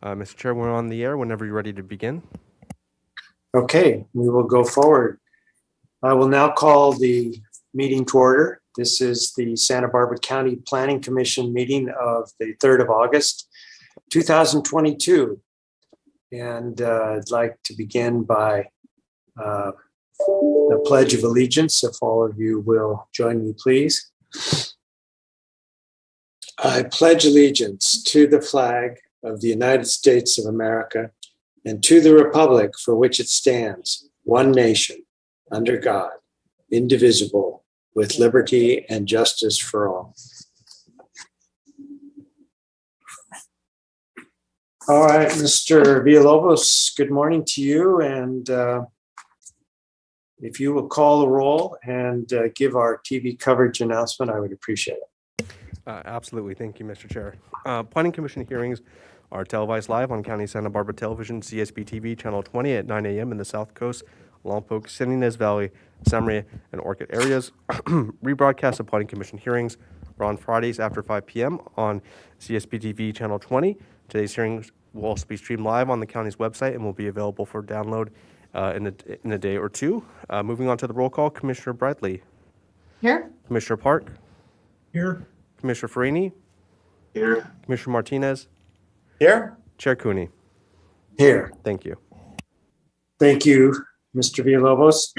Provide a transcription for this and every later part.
Mr. Chair, we're on the air whenever you're ready to begin. Okay, we will go forward. I will now call the meeting to order. This is the Santa Barbara County Planning Commission meeting of the 3rd of August, 2022. And I'd like to begin by the Pledge of Allegiance, if all of you will join me, please. I pledge allegiance to the flag of the United States of America and to the republic for which it stands, one nation, under God, indivisible, with liberty and justice for all. All right, Mr. Villalobos, good morning to you. And if you will call the roll and give our TV coverage announcement, I would appreciate it. Absolutely. Thank you, Mr. Chair. Planning Commission hearings are televised live on County Santa Barbara Television, CSB TV, Channel 20 at 9 a.m. in the South Coast, Lompoc, San Ynez Valley, San Maria, and Orchid areas. Rebroadcast of Planning Commission hearings are on Fridays after 5 p.m. on CSB TV, Channel 20. Today's hearings will also be streamed live on the county's website and will be available for download in a day or two. Moving on to the roll call, Commissioner Bradley. Here. Commissioner Park. Here. Commissioner Farini. Here. Commissioner Martinez. Here. Chair Cooney. Here. Thank you. Thank you, Mr. Villalobos.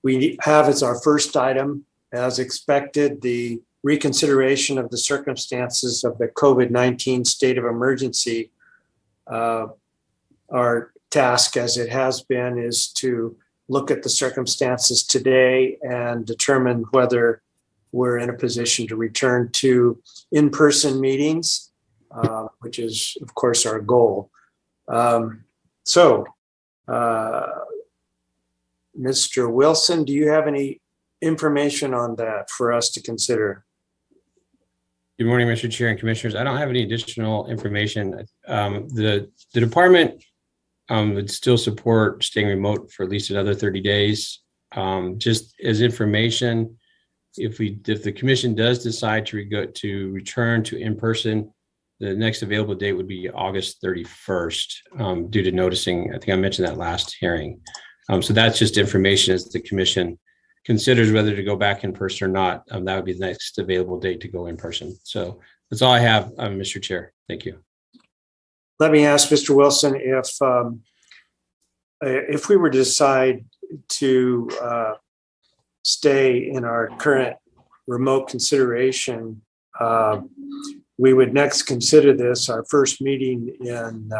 We have as our first item, as expected, the reconsideration of the circumstances of the COVID-19 state of emergency. Our task, as it has been, is to look at the circumstances today and determine whether we're in a position to return to in-person meetings, which is, of course, our goal. Mr. Wilson, do you have any information on that for us to consider? Good morning, Mr. Chair and Commissioners. I don't have any additional information. The department would still support staying remote for at least another 30 days. Just as information, if the commission does decide to return to in-person, the next available date would be August 31st due to noticing. I think I mentioned that last hearing. So that's just information as the commission considers whether to go back in person or not. That would be the next available date to go in person. So that's all I have, Mr. Chair. Thank you. Let me ask Mr. Wilson if we were to decide to stay in our current remote consideration, we would next consider this our first meeting in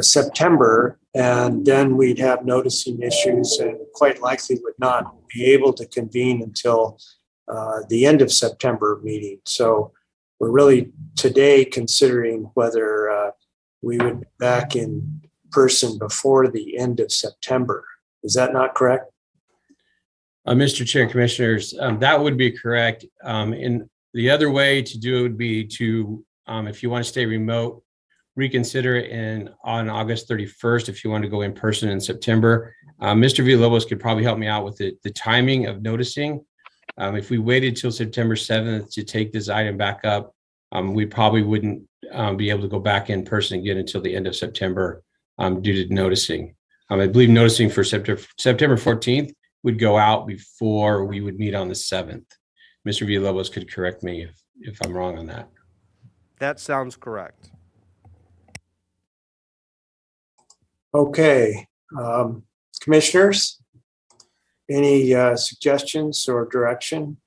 September, and then we'd have noticing issues and quite likely would not be able to convene until the end of September meeting. So we're really today considering whether we would be back in person before the end of September. Is that not correct? Mr. Chair, Commissioners, that would be correct. And the other way to do it would be to, if you want to stay remote, reconsider it on August 31st if you want to go in person in September. Mr. Villalobos could probably help me out with the timing of noticing. If we waited till September 7th to take this item back up, we probably wouldn't be able to go back in person again until the end of September due to noticing. I believe noticing for September 14th would go out before we would meet on the 7th. Mr. Villalobos could correct me if I'm wrong on that. That sounds correct. Okay. Commissioners, any suggestions or direction?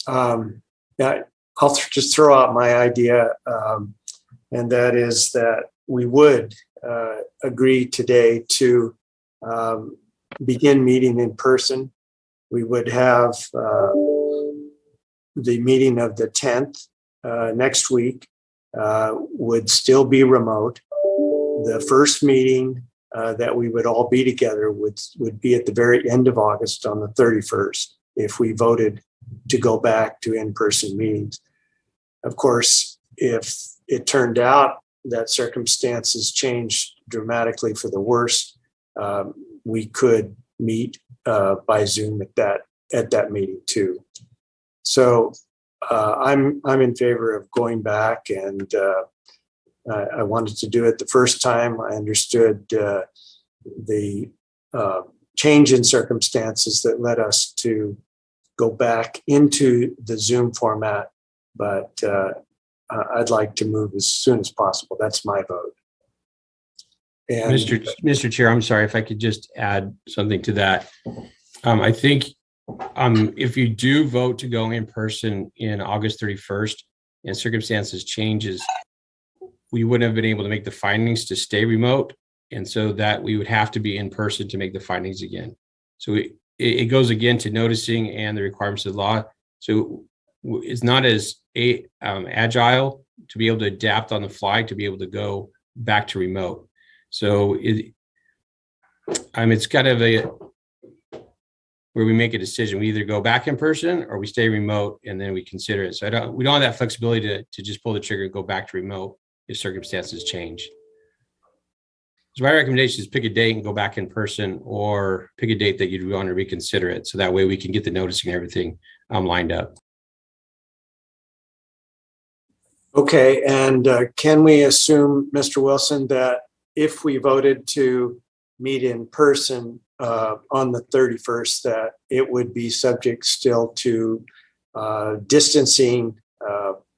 Yeah, I'll just throw out my idea, and that is that we would agree today to begin meeting in person. We would have the meeting of the 10th next week would still be remote. The first meeting that we would all be together would be at the very end of August on the 31st if we voted to go back to in-person meetings. Of course, if it turned out that circumstances changed dramatically for the worse, we could meet by Zoom at that meeting too. So I'm in favor of going back, and I wanted to do it the first time. I understood the change in circumstances that led us to go back into the Zoom format, but I'd like to move as soon as possible. That's my vote. And Mr. Chair, I'm sorry if I could just add something to that. I think if you do vote to go in person in August 31st and circumstances changes, we wouldn't have been able to make the findings to stay remote. And so that we would have to be in person to make the findings again. So it goes again to noticing and the requirements of the law. So it's not as agile to be able to adapt on the fly to be able to go back to remote. So it's kind of where we make a decision. We either go back in person or we stay remote, and then we consider it. So we don't have that flexibility to just pull the trigger and go back to remote if circumstances change. So my recommendation is pick a date and go back in person, or pick a date that you'd want to reconsider it. So that way we can get the noticing and everything lined up. okay, and can we assume, Mr. Wilson, that if we voted to meet in person on the 31st, that it would be subject still to distancing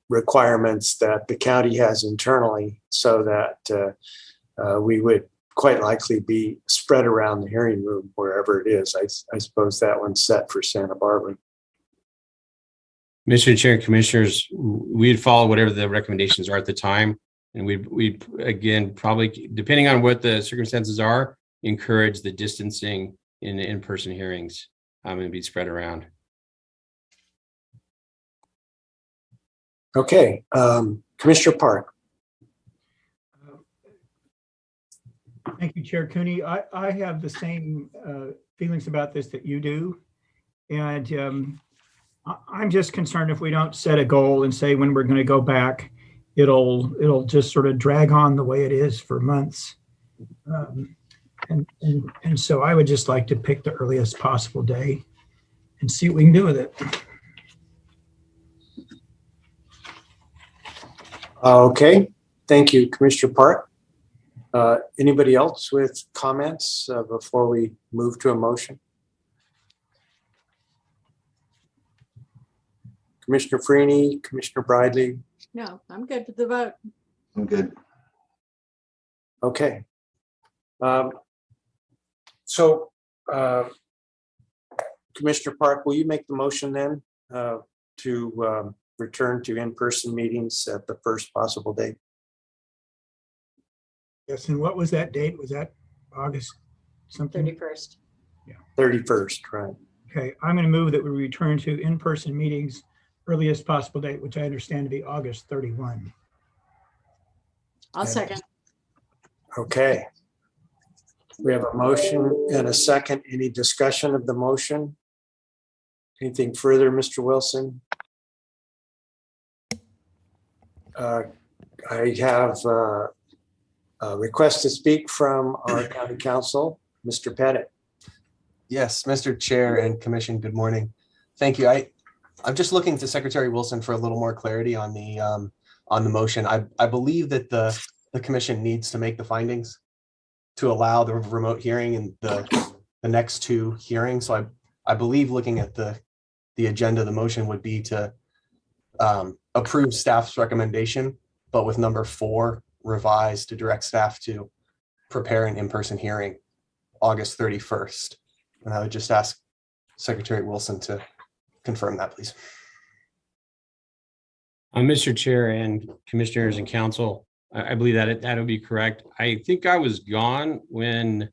requirements that the county has internally, so that we would quite likely be spread around the hearing room wherever it is. I suppose that one's set for Santa Barbara. Mr. Chair and Commissioners, we'd follow whatever the recommendations are at the time. And we'd again, probably, depending on what the circumstances are, encourage the distancing in in-person hearings and be spread around. Okay, Commissioner Park. Thank you, Chair Cooney. I have the same feelings about this that you do. And I'm just concerned if we don't set a goal and say when we're going to go back, it'll just sort of drag on the way it is for months. And so I would just like to pick the earliest possible day and see what we can do with it. Okay, thank you, Commissioner Park. Anybody else with comments before we move to a motion? Commissioner Freeney, Commissioner Bridley. No, I'm good with the vote. I'm good. Okay. So, Commissioner Park, will you make the motion then to return to in-person meetings at the first possible date? Yes, and what was that date? Was that August something? 31st. 31st, right? Okay, I'm going to move that we return to in-person meetings earliest possible date, which I understand to be August 31. I'll second. Okay. We have a motion and a second. Any discussion of the motion? Anything further, Mr. Wilson? I have a request to speak from our county council, Mr. Pettit. Yes, Mr. Chair and Commission, good morning. Thank you. I'm just looking to Secretary Wilson for a little more clarity on the motion. I believe that the commission needs to make the findings to allow the remote hearing in the next two hearings. So I believe, looking at the agenda, the motion would be to approve staff's recommendation, but with number 4 revised to direct staff to prepare an in-person hearing August 31st. And I would just ask Secretary Wilson to confirm that, please. Mr. Chair and Commissioners and Council, I believe that would be correct. I think I was gone when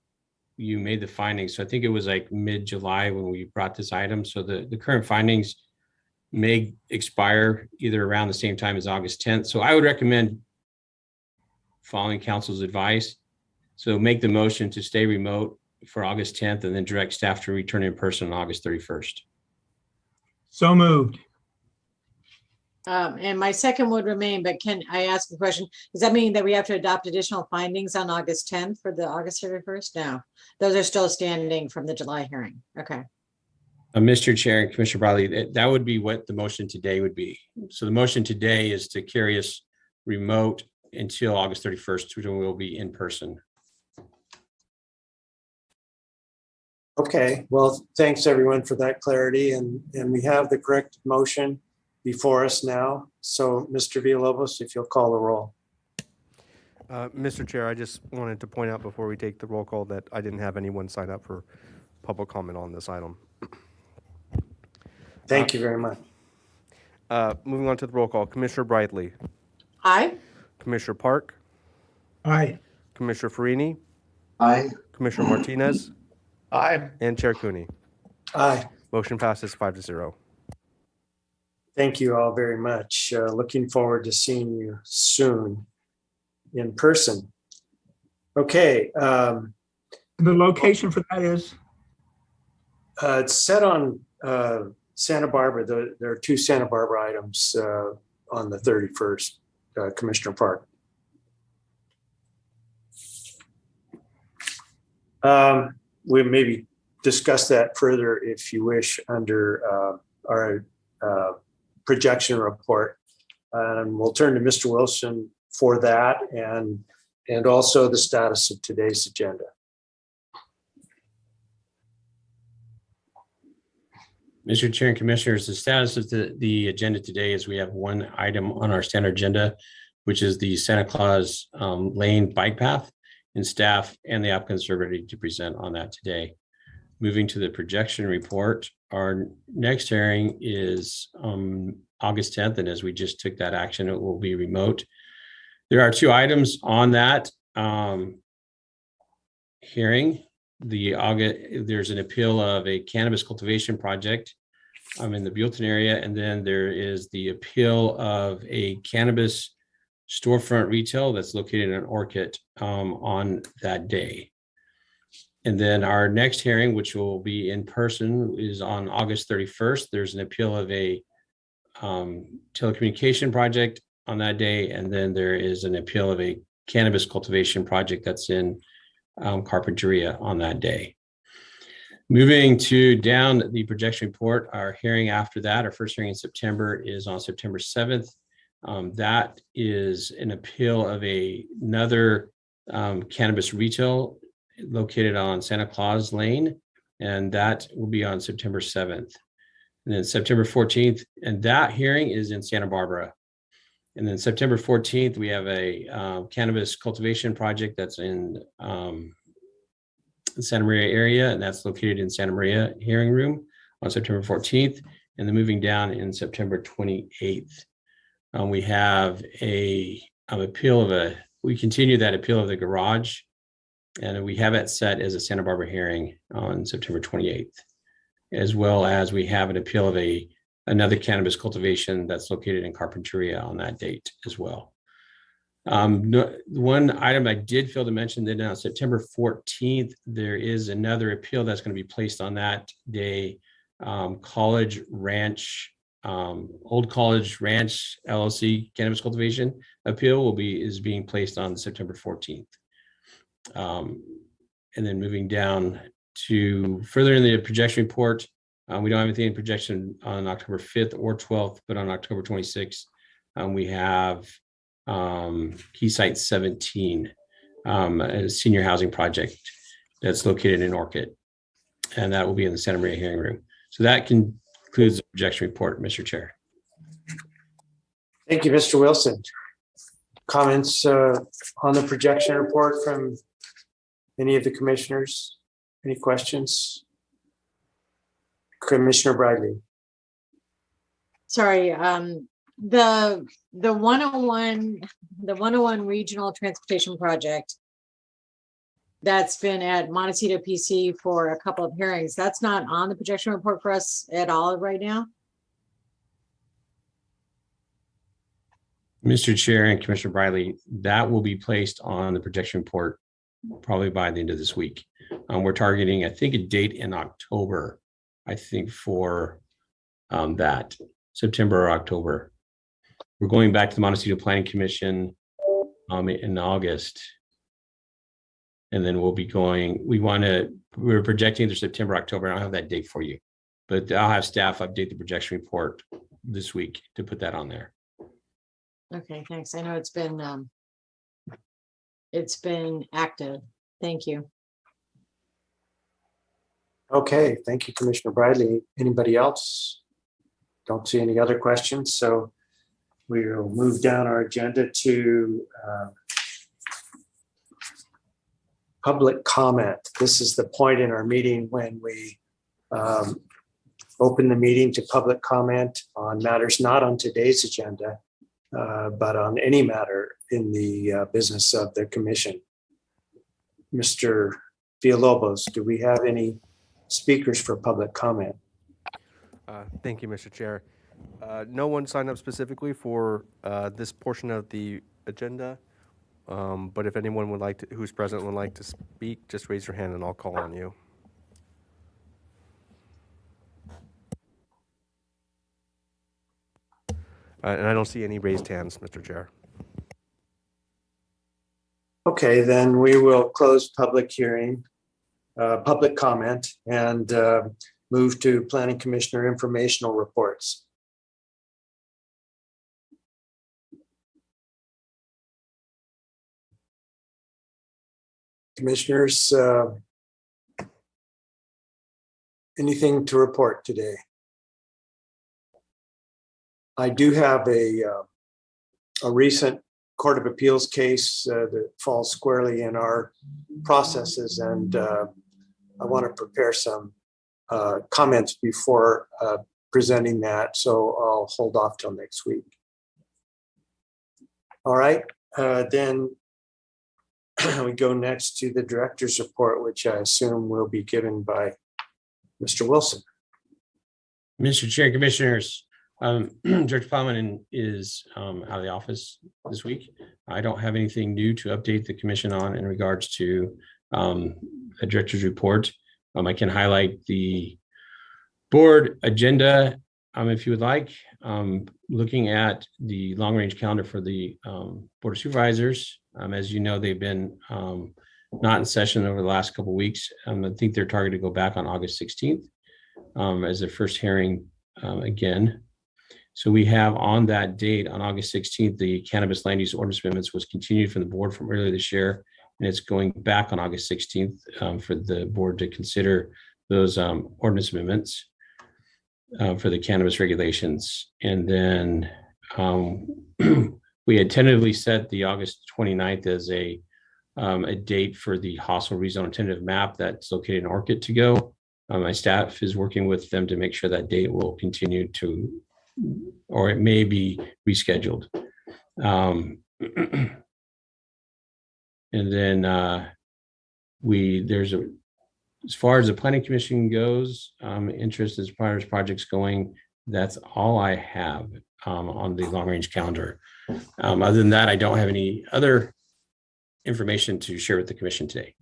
you made the findings. So I think it was like mid-July when we brought this item. So the current findings may expire either around the same time as August 10th. So I would recommend following council's advice. So make the motion to stay remote for August 10th and then direct staff to return in person on August 31st. So moved. And my second would remain, but can I ask a question? Does that mean that we have to adopt additional findings on August 10th for the August 31st? No, those are still standing from the July hearing. Okay. Mr. Chair and Commissioner Bradley, that would be what the motion today would be. So the motion today is to carry us remote until August 31st, which will be in person. Okay, well, thanks everyone for that clarity, and we have the correct motion before us now. So Mr. Villalobos, if you'll call the roll. Mr. Chair, I just wanted to point out before we take the roll call that I didn't have anyone sign up for public comment on this item. Thank you very much. Moving on to the roll call, Commissioner Brightly, Aye. Commissioner Park, Aye. Commissioner Farini, Aye. Commissioner Martinez, Aye. and Chair Cooney. Aye. Motion passes 5-0. Thank you all very much. Looking forward to seeing you soon in person. Okay, The location for that is? it's set on Santa Barbara. There are two Santa Barbara items on the 31st, Commissioner Park. We maybe discuss that further if you wish under our projection report. And we'll turn to Mr. Wilson for that and also the status of today's agenda. Mr. Chair and Commissioners, the status of the agenda today is we have one item on our standard agenda, which is the Santa Claus Lane bike path, and staff and the applicants are ready to present on that today. Moving to the projection report, our next hearing is August 10th, and as we just took that action, it will be remote. There are two items on that hearing. There's an appeal of a cannabis cultivation project in the Buellton area, and then there is the appeal of a cannabis storefront retail that's located in Orchid on that day. And then our next hearing, which will be in person, is on August 31st. There's an appeal of a telecommunication project on that day, and then there is an appeal of a cannabis cultivation project that's in Carpinteria on that day. Moving to down the projection report, our hearing after that, our first hearing in September is on September 7th. That is an appeal of another cannabis retail located on Santa Claus Lane, and that will be on September 7th. And then September 14th, and that hearing is in Santa Barbara. And then September 14th, we have a cannabis cultivation project that's in the Santa Maria area, and that's located in Santa Maria hearing room on September 14th. And then moving down in September 28th, we have we continue that appeal of the garage, and we have it set as a Santa Barbara hearing on September 28th, as well as we have an appeal of another cannabis cultivation that's located in Carpinteria on that date as well. One item I did fail to mention that on September 14th, there is another appeal that's going to be placed on that day. Old College Ranch LLC cannabis cultivation appeal is being placed on September 14th. And then moving down to further in the projection report, we don't have anything in projection on October 5th or 12th, but on October 26th, we have Key Site 17, a senior housing project that's located in Orchid, and that will be in the Santa Maria hearing room. So that concludes the projection report, Mr. Chair. Thank you, Mr. Wilson. Comments on the projection report from any of the commissioners? Any questions? Commissioner Bradley. Sorry, the 101 regional transportation project that's been at Montecito PC for a couple of hearings, that's not on the projection report for us at all right now. Mr. Chair and Commissioner Bradley, that will be placed on the projection report probably by the end of this week. We're targeting, I think, a date in October, I think, for that September or October. we're going back to the Montecito Planning Commission in August. And then we'll be going, we're projecting either September, October. I don't have that date for you, but I'll have staff update the projection report this week to put that on there. Okay, thanks. I know it's been active. Thank you. Okay, thank you, Commissioner Bradley. Anybody else? Don't see any other questions, so we'll move down our agenda to public comment. This is the point in our meeting when we open the meeting to public comment on matters not on today's agenda, but on any matter in the business of the commission. Mr. Villalobos, do we have any speakers for public comment? Thank you, Mr. Chair. No one signed up specifically for this portion of the agenda, but if anyone would like to, who's present would like to speak, just raise your hand and I'll call on you. And I don't see any raised hands, Mr. Chair. Okay, then we will close public hearing, public comment, and move to Planning Commissioner informational reports. Commissioners, anything to report today? I do have a recent Court of Appeals case that falls squarely in our processes, and I want to prepare some comments before presenting that, so I'll hold off till next week. All right, then we go next to the director's report, which I assume will be given by Mr. Wilson. Mr. Chair, Commissioners, Director Plowman is out of the office this week. I don't have anything new to update the commission on in regards to a director's report. I can highlight the board agenda if you would like. Looking at the long-range calendar for the Board of Supervisors. As you know, they've been not in session over the last couple of weeks. I think they're targeted to go back on August 16th as their first hearing again. So we have on that date, on August 16th, the cannabis land use ordinance amendments was continued from the board from earlier this year, and it's going back on August 16th for the board to consider those ordinance amendments for the cannabis regulations. And then we had tentatively set the August 29th as a date for the hostile rezone tentative map that's located in Orchid to go. My staff is working with them to make sure that date will continue to, or it may be rescheduled. And then as far as the planning commission goes, interest as far as projects going, that's all I have on the long range calendar. Other than that, I don't have any other information to share with the commission today.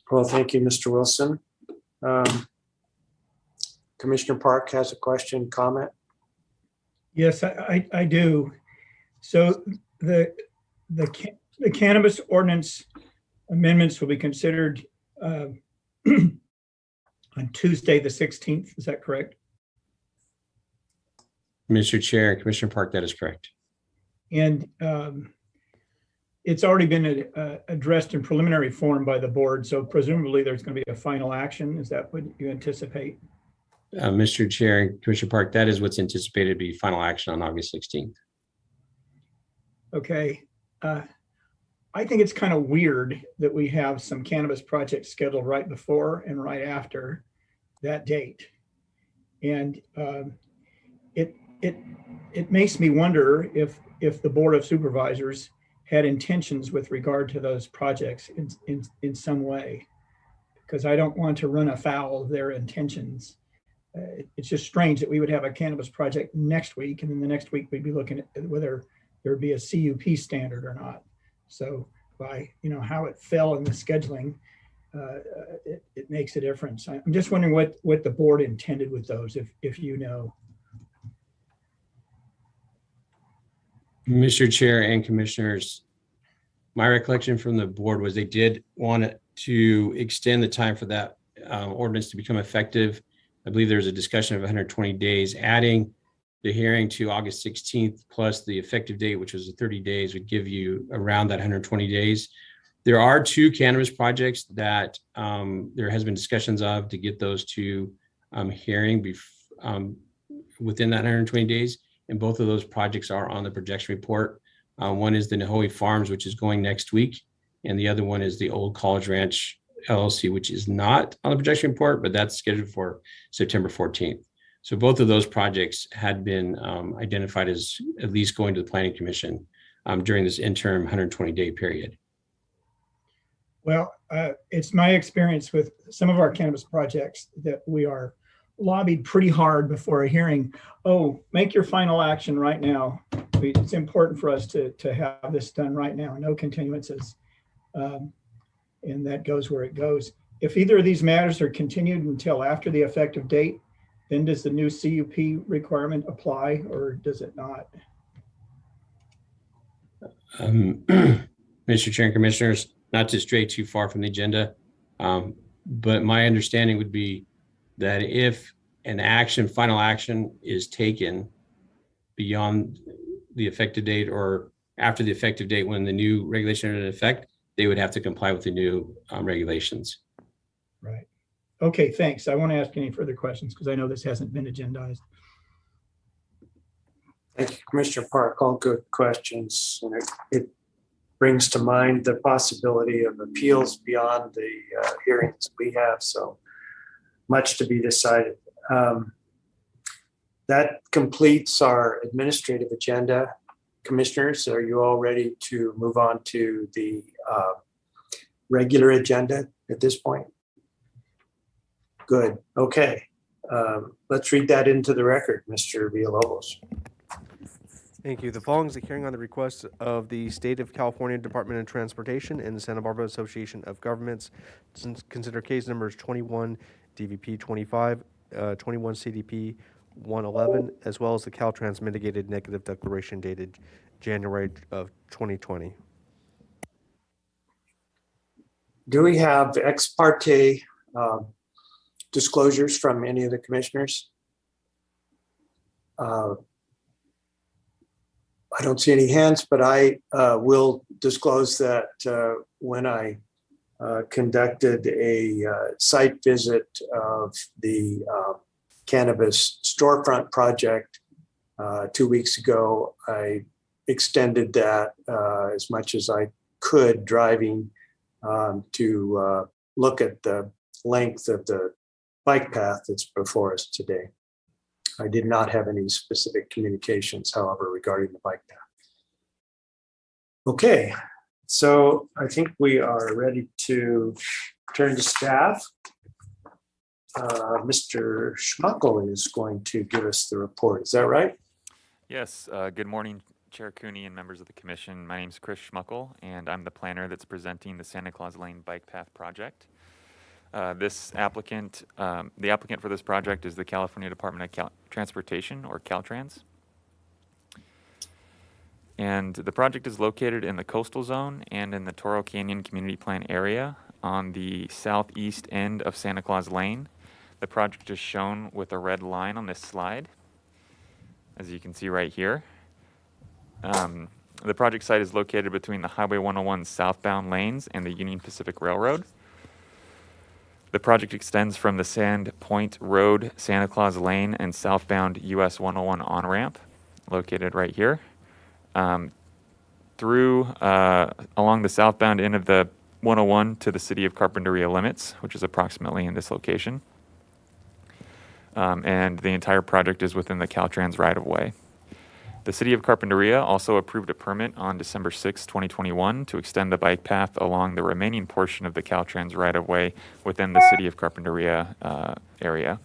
Well, thank you, Mr. Wilson. Commissioner Park has a question, comment? Yes, I do. So the cannabis ordinance amendments will be considered on Tuesday, the 16th. Is that correct? Mr. Chair, Commissioner Park, that is correct. And it's already been addressed in preliminary form by the board. So presumably there's going to be a final action. Is that what you anticipate? Mr. Chair, Commissioner Park, that is what's anticipated to be final action on August 16th. Okay. I think it's kind of weird that we have some cannabis projects scheduled right before and right after that date. And it makes me wonder if the Board of Supervisors had intentions with regard to those projects in some way, because I don't want to run afoul of their intentions. It's just strange that we would have a cannabis project next week, and then the next week we'd be looking at whether there would be a CUP standard or not. So by how it fell in the scheduling, it makes a difference. I'm just wondering what the board intended with those, if you know. Mr. Chair and Commissioners, my recollection from the board was they did want to extend the time for that ordinance to become effective. I believe there was a discussion of 120 days, adding the hearing to August 16th plus the effective date, which was 30 days, would give you around that 120 days. There are 2 cannabis projects that there has been discussions of to get those to hearing within that 120 days. And both of those projects are on the projection report. One is the Nahoe Farms, which is going next week. And the other one is the Old College Ranch LLC, which is not on the projection report, but that's scheduled for September 14th. So both of those projects had been identified as at least going to the Planning Commission during this interim 120-day period. Well, it's my experience with some of our cannabis projects that we are lobbied pretty hard before a hearing. Oh, make your final action right now. It's important for us to have this done right now, no continuances. And that goes where it goes. If either of these matters are continued until after the effective date, then does the new CUP requirement apply or does it not? Mr. Chair and Commissioners, not to stray too far from the agenda, but my understanding would be that if an final action is taken beyond the effective date or after the effective date when the new regulation is in effect, they would have to comply with the new regulations. Right. Okay, thanks. I won't ask any further questions because I know this hasn't been agendized. Thank you, Commissioner Park. All good questions. And it brings to mind the possibility of appeals beyond the hearings we have. So much to be decided. That completes our administrative agenda. Commissioners, are you all ready to move on to the regular agenda at this point? Good. Okay. Let's read that into the record, Mr. Villalobos. Thank you. The following is a hearing on the request of the State of California Department of Transportation and the Santa Barbara Association of Governments. Consider case numbers 21 DVP 25, 21 CDP 111, as well as the Caltrans mitigated negative declaration dated January of 2020. Do we have ex parte disclosures from any of the commissioners? I don't see any hands, but I will disclose that when I conducted a site visit of the cannabis storefront project 2 weeks ago, I extended that as much as I could, driving to look at the length of the bike path that's before us today. I did not have any specific communications, however, regarding the bike path. Okay, so I think we are ready to turn to staff. Mr. Schmuckel is going to give us the report. Is that right? Yes. Good morning, Chair Cooney and members of the commission. My name is Chris Schmuckel, and I'm the planner that's presenting the Santa Claus Lane Bike Path project. The applicant for this project is the California Department of Transportation, or Caltrans. And the project is located in the coastal zone and in the Toro Canyon Community Plan area on the southeast end of Santa Claus Lane. The project is shown with a red line on this slide, as you can see right here. The project site is located between the Highway 101 southbound lanes and the Union Pacific Railroad. The project extends from the Sand Point Road, Santa Claus Lane, and southbound US 101 on-ramp, located right here, through along the southbound end of the 101 to the city of Carpinteria limits, which is approximately in this location. And the entire project is within the Caltrans right-of-way. The city of Carpinteria also approved a permit on December 6, 2021 to extend the bike path along the remaining portion of the Caltrans right-of-way within the city of Carpinteria area.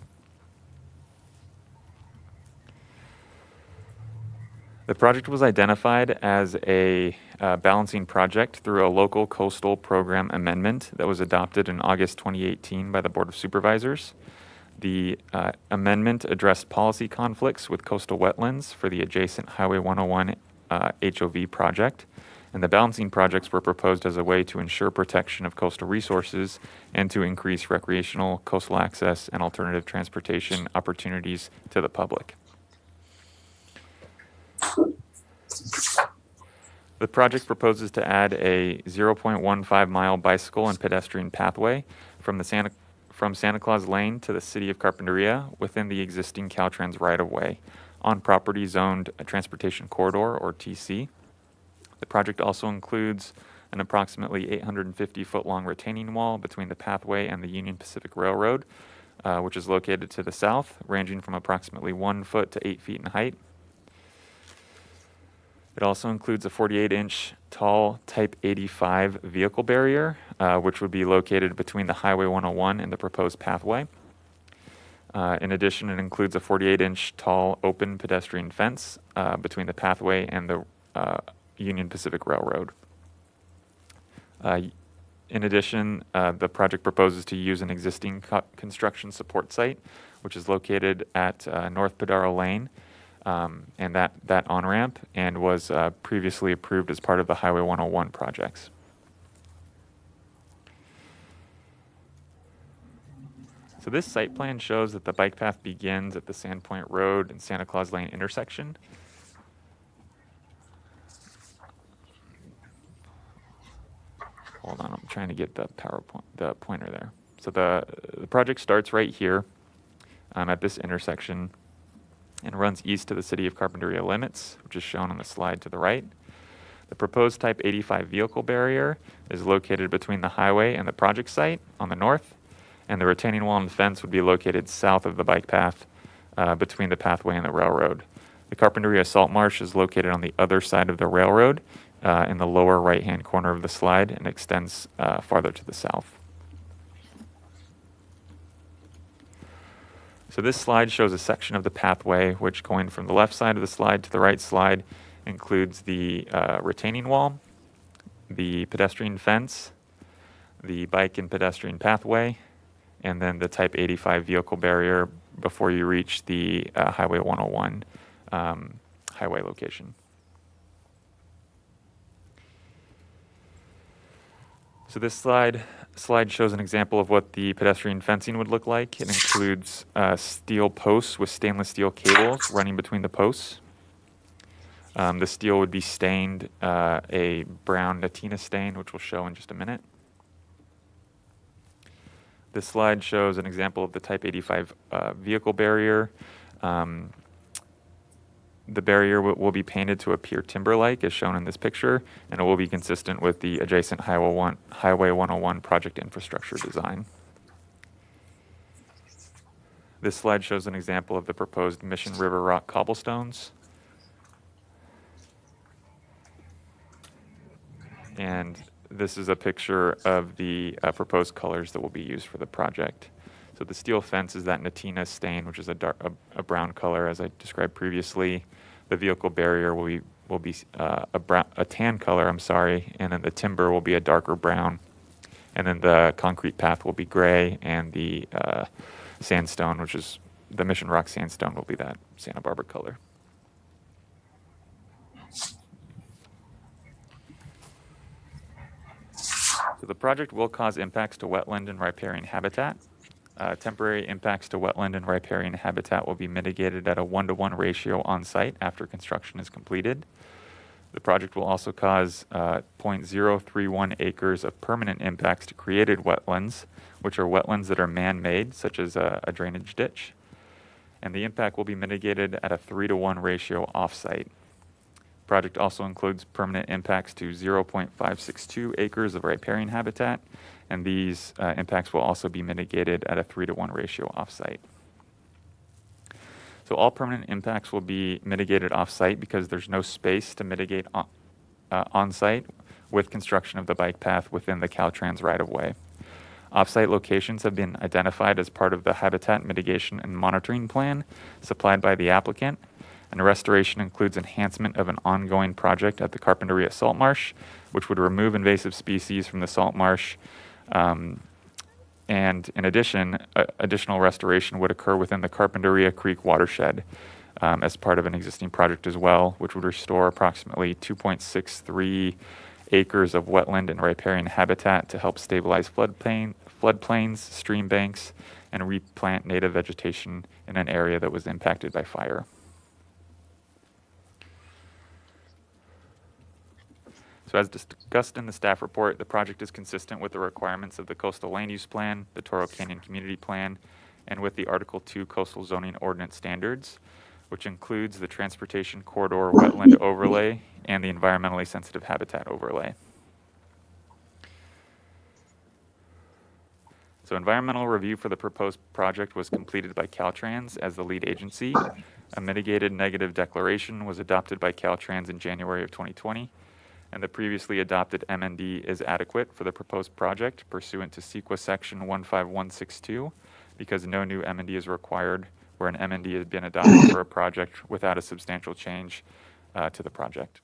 The project was identified as a balancing project through a local coastal program amendment that was adopted in August 2018 by the Board of Supervisors. The amendment addressed policy conflicts with coastal wetlands for the adjacent Highway 101 HOV project. And the balancing projects were proposed as a way to ensure protection of coastal resources and to increase recreational, coastal access, and alternative transportation opportunities to the public. The project proposes to add a 0.15 mile bicycle and pedestrian pathway from Santa Claus Lane to the city of Carpinteria within the existing Caltrans right-of-way on property zoned a transportation corridor, or TC. The project also includes an approximately 850-foot-long retaining wall between the pathway and the Union Pacific Railroad, which is located to the south, ranging from approximately 1 foot to 8 feet in height. It also includes a 48-inch tall Type 85 vehicle barrier, which would be located between the Highway 101 and the proposed pathway. In addition, it includes a 48-inch tall open pedestrian fence between the pathway and the Union Pacific Railroad. In addition, the project proposes to use an existing construction support site, which is located at North Padaro Lane, and that on-ramp, and was previously approved as part of the Highway 101 projects. So this site plan shows that the bike path begins at the Sandpoint Road and Santa Claus Lane intersection. Hold on, I'm trying to get the the pointer there. So the project starts right here at this intersection and runs east to the city of Carpinteria limits, which is shown on the slide to the right. The proposed Type 85 vehicle barrier is located between the highway and the project site on the north, and the retaining wall and fence would be located south of the bike path between the pathway and the railroad. The Carpinteria Salt Marsh is located on the other side of the railroad in the lower right-hand corner of the slide and extends farther to the south. So this slide shows a section of the pathway which, going from the left side of the slide to the right slide, includes the retaining wall, the pedestrian fence, the bike and pedestrian pathway, and then the Type 85 vehicle barrier before you reach the Highway 101 highway location. So this slide shows an example of what the pedestrian fencing would look like. It includes steel posts with stainless steel cables running between the posts. The steel would be stained a brown Natina stain, which we'll show in just a minute. This slide shows an example of the Type 85 vehicle barrier. The barrier will be painted to appear timber-like, as shown in this picture, and it will be consistent with the adjacent Highway 101 project infrastructure design. This slide shows an example of the proposed Mission River Rock cobblestones. And this is a picture of the proposed colors that will be used for the project. So the steel fence is that Natina stain, which is a brown color, as I described previously. The vehicle barrier will be a tan color, and then the timber will be a darker brown. And then the concrete path will be gray, and the sandstone, which is the Mission Rock sandstone, will be that Santa Barbara color. So the project will cause impacts to wetland and riparian habitat. Temporary impacts to wetland and riparian habitat will be mitigated at a 1-to-1 ratio on site after construction is completed. The project will also cause 0.031 acres of permanent impacts to created wetlands, which are wetlands that are man-made, such as a drainage ditch. And the impact will be mitigated at a 3-to-1 ratio off-site. Project also includes permanent impacts to 0.562 acres of riparian habitat, and these impacts will also be mitigated at a 3-to-1 ratio off-site. So all permanent impacts will be mitigated off-site because there's no space to mitigate on-site with construction of the bike path within the Caltrans right-of-way. Off-site locations have been identified as part of the habitat mitigation and monitoring plan supplied by the applicant. And restoration includes enhancement of an ongoing project at the Carpinteria Salt Marsh, which would remove invasive species from the salt marsh. And in addition, additional restoration would occur within the Carpinteria Creek watershed, as part of an existing project as well, which would restore approximately 2.63 acres of wetland and riparian habitat to help stabilize floodplains, stream banks, and replant native vegetation in an area that was impacted by fire. So as discussed in the staff report, the project is consistent with the requirements of the Coastal Land Use Plan, the Toro Canyon Community Plan, and with the Article 2 Coastal Zoning Ordinance Standards, which includes the Transportation Corridor Wetland Overlay and the Environmentally Sensitive Habitat Overlay. So environmental review for the proposed project was completed by Caltrans as the lead agency. A mitigated negative declaration was adopted by Caltrans in January of 2020, and the previously adopted MND is adequate for the proposed project pursuant to CEQA Section 15162, because no new MND is required where an MND has been adopted for a project without a substantial change to the project.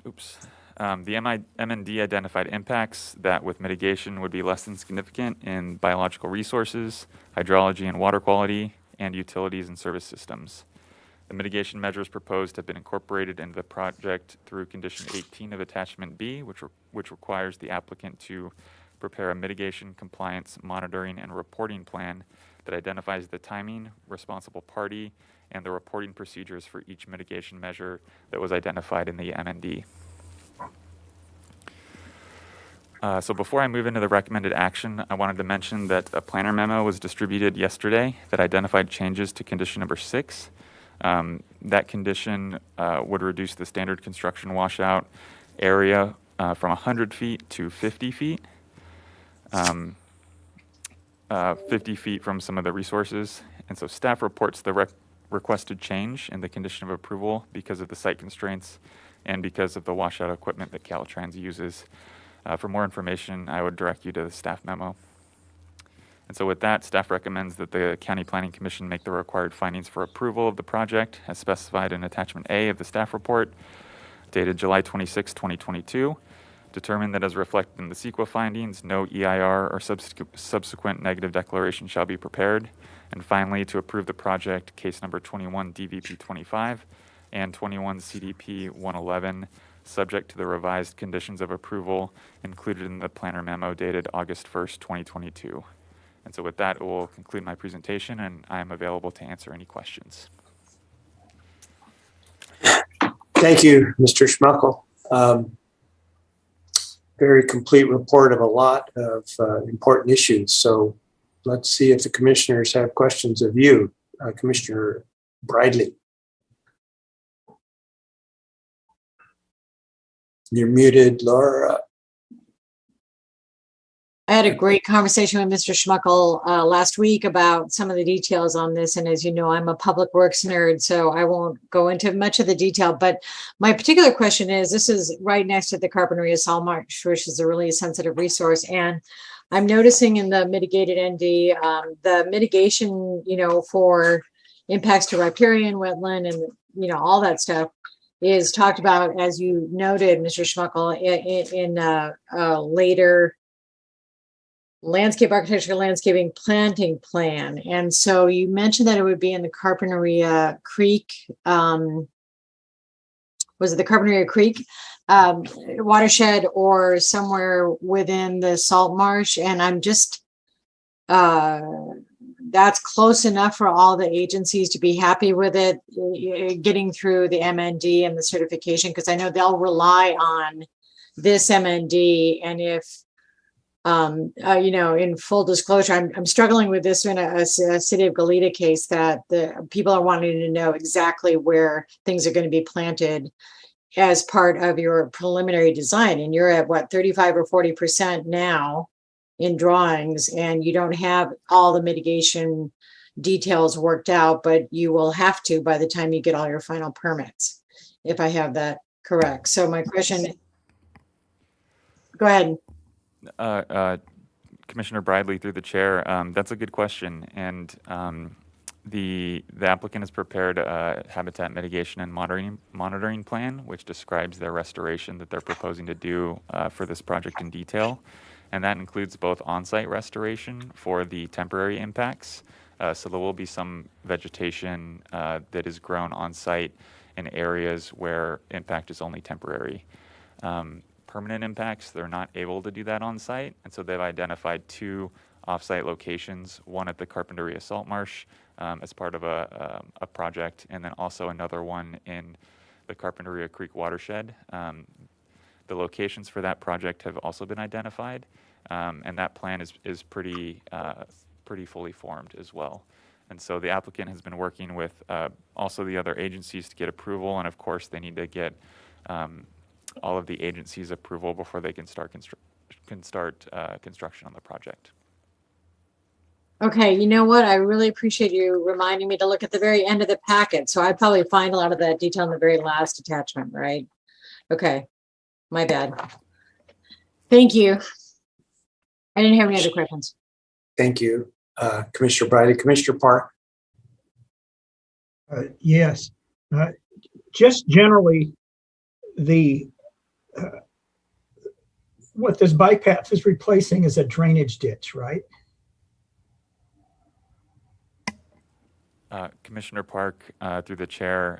Oops. The MND identified impacts that with mitigation would be less than significant in biological resources, hydrology and water quality, and utilities and service systems. The mitigation measures proposed have been incorporated into the project through Condition 18 of Attachment B, which requires the applicant to prepare a mitigation, compliance, monitoring, and reporting plan that identifies the timing, responsible party, and the reporting procedures for each mitigation measure that was identified in the MND. So before I move into the recommended action, I wanted to mention that a planner memo was distributed yesterday that identified changes to condition number 6. That condition would reduce the standard construction washout area from 100 feet to 50 feet. 50 feet from some of the resources. And so staff reports the requested change in the condition of approval because of the site constraints and because of the washout equipment that Caltrans uses. For more information, I would direct you to the staff memo. And so with that, staff recommends that the County Planning Commission make the required findings for approval of the project as specified in Attachment A of the staff report dated July 26, 2022. Determine that as reflected in the CEQA findings, no EIR or subsequent negative declaration shall be prepared. And finally, to approve the project, case number 21 DVP 25 and 21 CDP 111, subject to the revised conditions of approval included in the planner memo dated August 1st, 2022. And so with that, it will conclude my presentation, and I am available to answer any questions. Thank you, Mr. Schmuckel. Very complete report of a lot of important issues. So let's see if the commissioners have questions of you, Commissioner Bridley. You're muted, Laura. I had a great conversation with Mr. Schmuckel last week about some of the details on this. And as you know, I'm a public works nerd, so I won't go into much of the detail. But my particular question is, this is right next to the Carpinteria Salt Marsh, which is a really sensitive resource. And I'm noticing in the mitigated ND, the mitigation, for impacts to riparian, wetland, and, all that stuff is talked about, as you noted, Mr. Schmuckel, in a later landscape architecture, landscaping planting plan. And so you mentioned that it would be in the Carpinteria Creek, was it the Carpinteria Creek watershed or somewhere within the salt marsh? And I'm just, that's close enough for all the agencies to be happy with it, getting through the MND and the certification, because I know they'll rely on this MND. And if in full disclosure, I'm struggling with this in a City of Goleta case, that the people are wanting to know exactly where things are going to be planted as part of your preliminary design. And you're at what, 35 or 40% now in drawings, and you don't have all the mitigation details worked out, but you will have to by the time you get all your final permits, if I have that correct. So my question, go ahead. Commissioner Bridley, through the chair, that's a good question. And the applicant has prepared a habitat mitigation and monitoring plan, which describes their restoration that they're proposing to do for this project in detail. and that includes both on-site restoration for the temporary impacts. So there will be some vegetation that is grown on-site in areas where impact is only temporary. Permanent impacts, they're not able to do that on-site, and so they've identified 2 off-site locations, one at the Carpinteria Salt Marsh as part of a project, and then also another one in the Carpinteria Creek watershed. The locations for that project have also been identified, and that plan is pretty fully formed as well. And so the applicant has been working with also the other agencies to get approval, and of course they need to get all of the agencies' approval before they can start construction on the project. Okay, you know what? I really appreciate you reminding me to look at the very end of the packet. So I probably find a lot of that detail in the very last attachment, right? Okay, my bad. Thank you. I didn't have any other questions. Thank you, Commissioner Briley. Commissioner Park? Yes. Just generally, what this bike path is replacing is a drainage ditch, right? Commissioner Park, through the chair,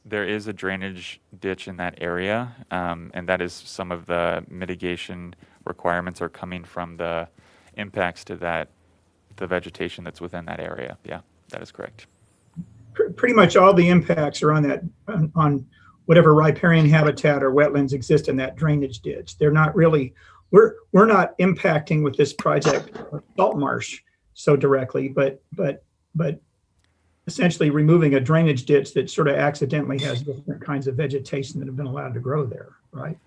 there is a drainage ditch in that area, and that is some of the mitigation requirements are coming from the impacts to the vegetation that's within that area. Yeah, that is correct. Pretty much all the impacts are on that, on whatever riparian habitat or wetlands exist in that drainage ditch. They're not really, we're not impacting with this project salt marsh so directly, but essentially removing a drainage ditch that sort of accidentally has different kinds of vegetation that have been allowed to grow there, right?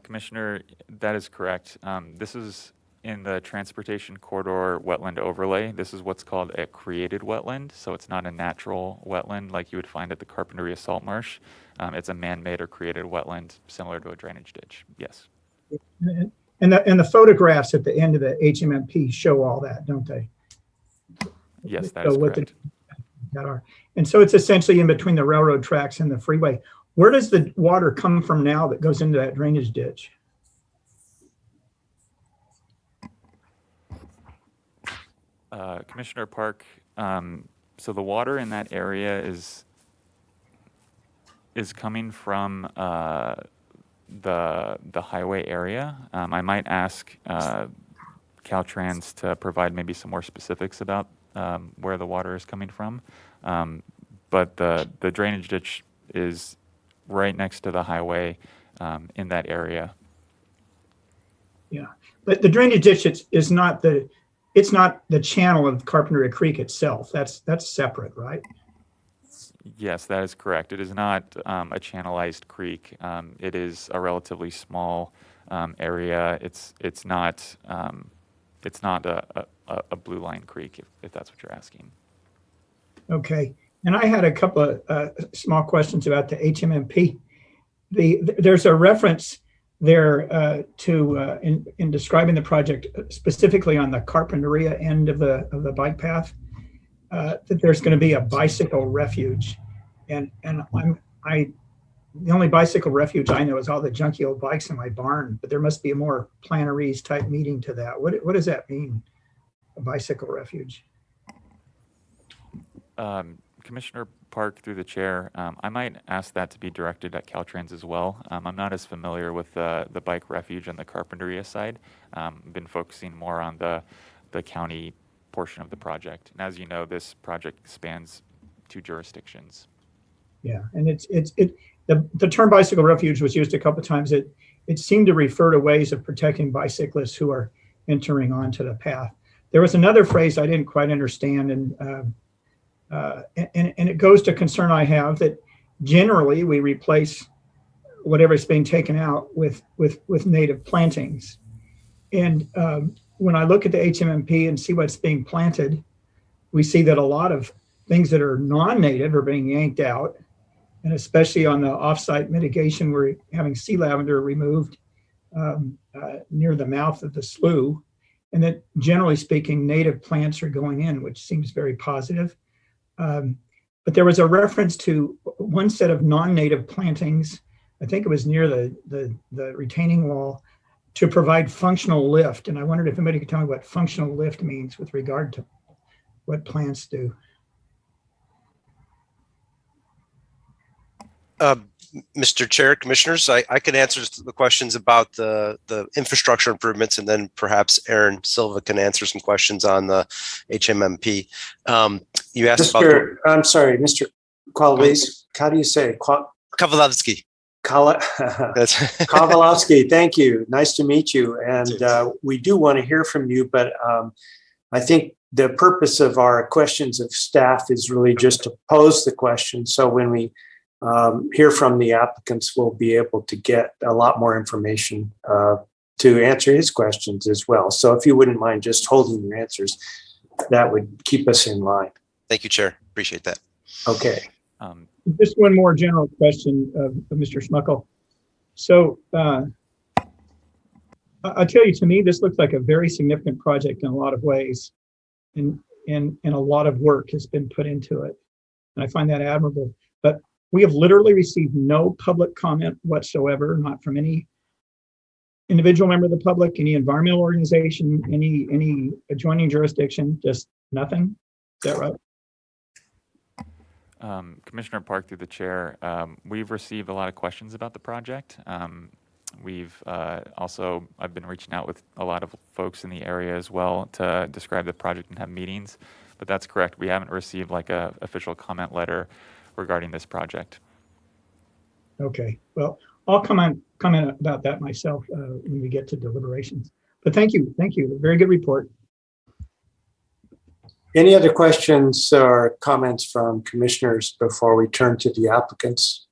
Commissioner, that is correct. This is in the transportation corridor wetland overlay. This is what's called a created wetland. So it's not a natural wetland like you would find at the Carpinteria Salt Marsh. It's a man-made or created wetland similar to a drainage ditch. Yes. And the photographs at the end of the HMMP show all that, don't they? Yes, that is correct. And so it's essentially in between the railroad tracks and the freeway. Where does the water come from now that goes into that drainage ditch? Commissioner Park, so the water in that area is coming from the highway area. I might ask Caltrans to provide maybe some more specifics about where the water is coming from. But the drainage ditch is right next to the highway in that area. Yeah, but the drainage ditch is not it's not the channel of Carpinteria Creek itself. That's separate, right? Yes, that is correct. It is not a channelized creek. It is a relatively small area. It's not a blue line creek, if that's what you're asking. Okay, and I had a couple of small questions about the HMMP. There's a reference there in describing the project, specifically on the Carpinteria end of the bike path, that there's going to be a bicycle refuge, and the only bicycle refuge I know is all the junky old bikes in my barn, but there must be a more Planarese type meaning to that. What does that mean, a bicycle refuge? Commissioner Park, through the chair, I might ask that to be directed at Caltrans as well. I'm not as familiar with the bike refuge on the Carpinteria side. I've been focusing more on the county portion of the project. And as you know, this project spans 2 jurisdictions. Yeah, and the term bicycle refuge was used a couple of times. It seemed to refer to ways of protecting bicyclists who are entering onto the path. There was another phrase I didn't quite understand, and it goes to concern I have that generally we replace whatever's being taken out with native plantings. And when I look at the HMMP and see what's being planted, we see that a lot of things that are non-native are being yanked out. And especially on the offsite mitigation, we're having sea lavender removed near the mouth of the slough. And that generally speaking, native plants are going in, which seems very positive. But there was a reference to one set of non-native plantings I think it was near the retaining wall, to provide functional lift. And I wondered if anybody could tell me what functional lift means with regard to what plants do. Mr. Chair, Commissioners, I can answer the questions about the infrastructure improvements, and then perhaps Aaron Silva can answer some questions on the HMMP. You asked about. I'm sorry, Mr. Kowalewski. How do you say? Kowalewski. Kowalewski, thank you. Nice to meet you. And we do want to hear from you, but I think the purpose of our questions of staff is really just to pose the question. So when we hear from the applicants, we'll be able to get a lot more information to answer his questions as well. So if you wouldn't mind just holding your answers, that would keep us in line. Thank you, Chair. Appreciate that. Okay. Just one more general question of Mr. Schmuckel. So I'll tell you, to me, this looks like a very significant project in a lot of ways, and a lot of work has been put into it. And I find that admirable. But we have literally received no public comment whatsoever, not from any individual member of the public, any environmental organization, any adjoining jurisdiction, just nothing. Is that right? Commissioner Park, through the chair, we've received a lot of questions about the project. I've been reaching out with a lot of folks in the area as well to describe the project and have meetings, but that's correct. We haven't received like a official comment letter regarding this project. Okay, well, I'll comment about that myself when we get to deliberations. But thank you, very good report. Any other questions or comments from commissioners before we turn to the applicants?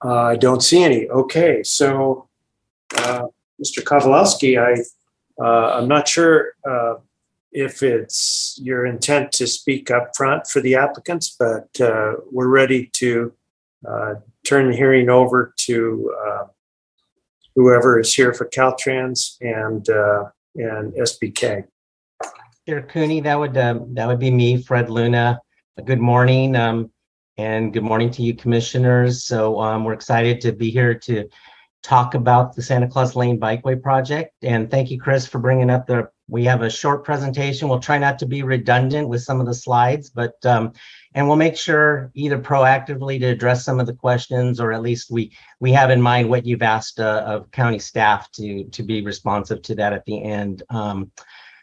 I don't see any. Okay, so Mr. Kowalewski, I'm not sure if it's your intent to speak up front for the applicants, but we're ready to turn the hearing over to whoever is here for Caltrans and SBK. Chair Cooney, that would be me, Fred Luna. Good morning, and good morning to you, commissioners. So we're excited to be here to talk about the Santa Claus Lane Bikeway project. And thank you, Chris, for bringing up we have a short presentation. We'll try not to be redundant with some of the slides, but and we'll make sure either proactively to address some of the questions, or at least we have in mind what you've asked of county staff to be responsive to that at the end.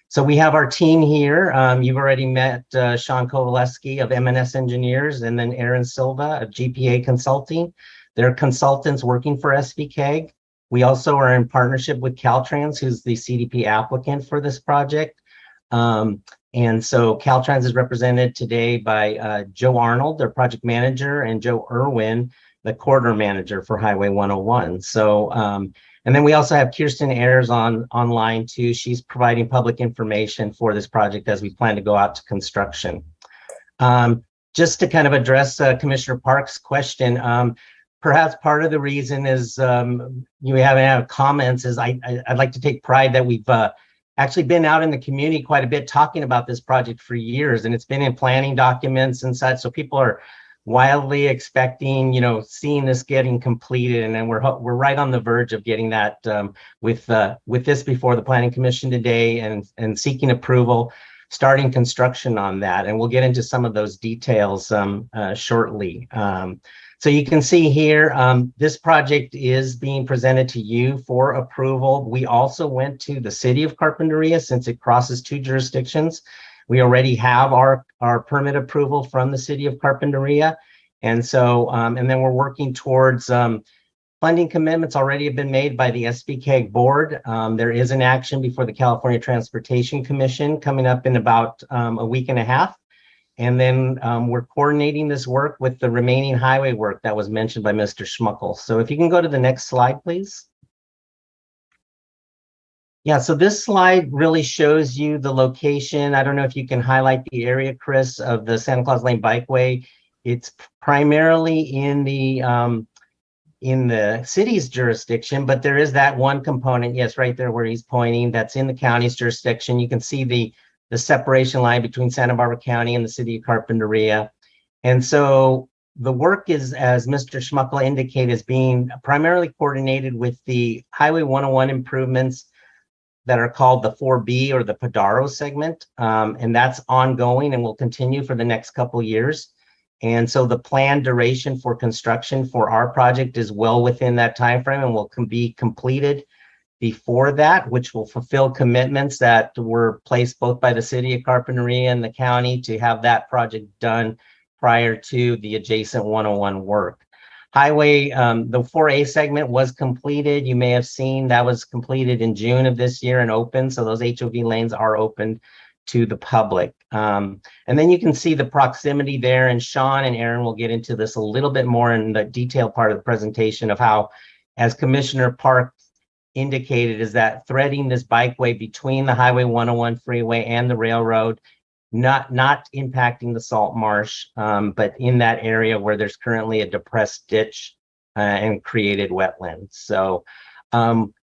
So we have our team here. You've already met Sean Kowalewski of M&S Engineers, and then Aaron Silva of GPA Consulting. They're consultants working for SBK. We also are in partnership with Caltrans, who's the CDP applicant for this project. And so Caltrans is represented today by Joe Arnold, their project manager, and Joe Irwin, the corridor manager for Highway 101. So, and then we also have Kirsten Ayers online too. She's providing public information for this project as we plan to go out to construction. Just to kind of address Commissioner Park's question, perhaps part of the reason is you haven't had comments is I'd like to take pride that we've actually been out in the community quite a bit talking about this project for years, and it's been in planning documents and such. So people are wildly expecting, seeing this getting completed, and then we're right on the verge of getting that with this before the Planning Commission today, and seeking approval, starting construction on that, and we'll get into some of those details shortly. So you can see here, this project is being presented to you for approval. We also went to the city of Carpinteria since it crosses two jurisdictions. We already have our permit approval from the city of Carpinteria. And so, and then we're working towards funding commitments already have been made by the SBK board. There is an action before the California Transportation Commission coming up in about a week and a half. And then we're coordinating this work with the remaining highway work that was mentioned by Mr. Schmuckel. So if you can go to the next slide, please. Yeah, so this slide really shows you the location. I don't know if you can highlight the area, Chris, of the Santa Claus Lane Bikeway. It's primarily in the city's jurisdiction, but there is that one component, yes, right there where he's pointing, that's in the county's jurisdiction. You can see the separation line between Santa Barbara County and the city of Carpinteria. And so The work is, as Mr. Schmuckel indicated, is being primarily coordinated with the Highway 101 improvements that are called the 4B or the Padaro segment. And that's ongoing and will continue for the next couple years. And so the planned duration for construction for our project is well within that timeframe and will be completed before that, which will fulfill commitments that were placed both by the city of Carpinteria and the county to have that project done prior to the adjacent 101 work. Highway, the 4A segment was completed. You may have seen that was completed in June of this year and open. So those HOV lanes are open to the public. And then you can see the proximity there, and Sean and Aaron will get into this a little bit more in the detailed part of the presentation of how, as Commissioner Park indicated, is that threading this bikeway between the Highway 101 freeway and the railroad, not impacting the salt marsh, but in that area where there's currently a depressed ditch and created wetlands. So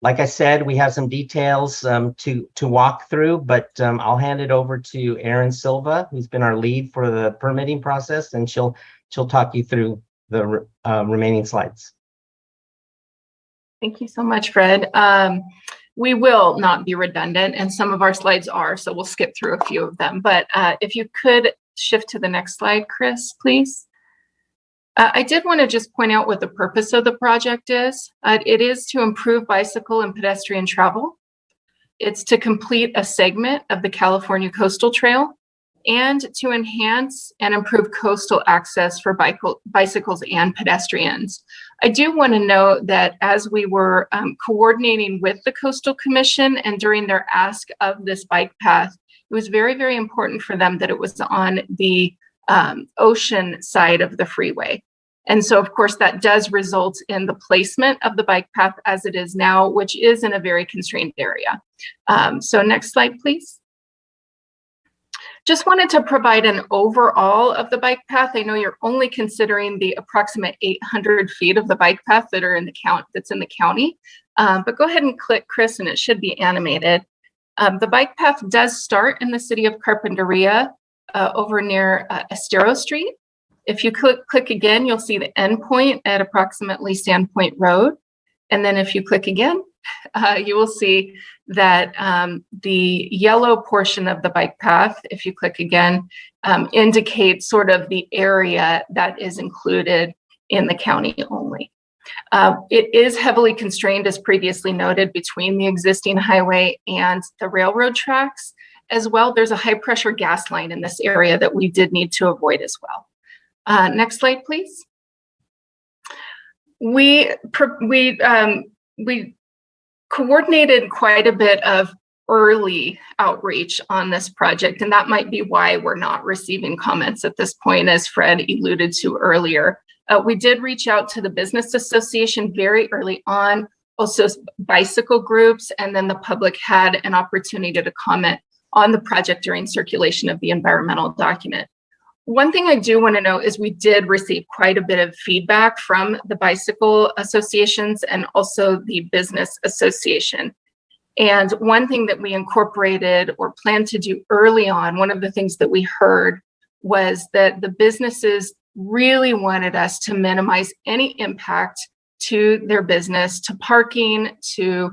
like I said, we have some details to walk through, but I'll hand it over to Erin Silva, who's been our lead for the permitting process, and she'll talk you through the remaining slides. Thank you so much, Fred. We will not be redundant, and some of our slides are, so we'll skip through a few of them. But if you could shift to the next slide, Chris, please. I did want to just point out what the purpose of the project is. It is to improve bicycle and pedestrian travel. It's to complete a segment of the California Coastal Trail and to enhance and improve coastal access for bicycles and pedestrians. I do want to note that as we were coordinating with the Coastal Commission and during their ask of this bike path, it was very, very important for them that it was on the ocean side of the freeway. And so, of course, that does result in the placement of the bike path as it is now, which is in a very constrained area. So next slide, please. Just wanted to provide an overall of the bike path. I know you're only considering the approximate 800 feet of the bike path that are in the that's in the county, but go ahead and click, Chris, and it should be animated. The bike path does start in the city of Carpinteria over near Estero Street. If you click again, you'll see the endpoint at approximately Sandpoint Road. And then if you click again, you will see that the yellow portion of the bike path, if you click again, indicates sort of the area that is included in the county only. It is heavily constrained, as previously noted, between the existing highway and the railroad tracks. As well, there's a high pressure gas line in this area that we did need to avoid as well. Next slide, please. We coordinated quite a bit of early outreach on this project, and that might be why we're not receiving comments at this point, as Fred alluded to earlier. We did reach out to the Business Association very early on, also bicycle groups, and then the public had an opportunity to comment on the project during circulation of the environmental document. One thing I do want to note is we did receive quite a bit of feedback from the bicycle associations and also the business association. And one thing that we incorporated or planned to do early on, one of the things that we heard was that the businesses really wanted us to minimize any impact to their business, to parking, to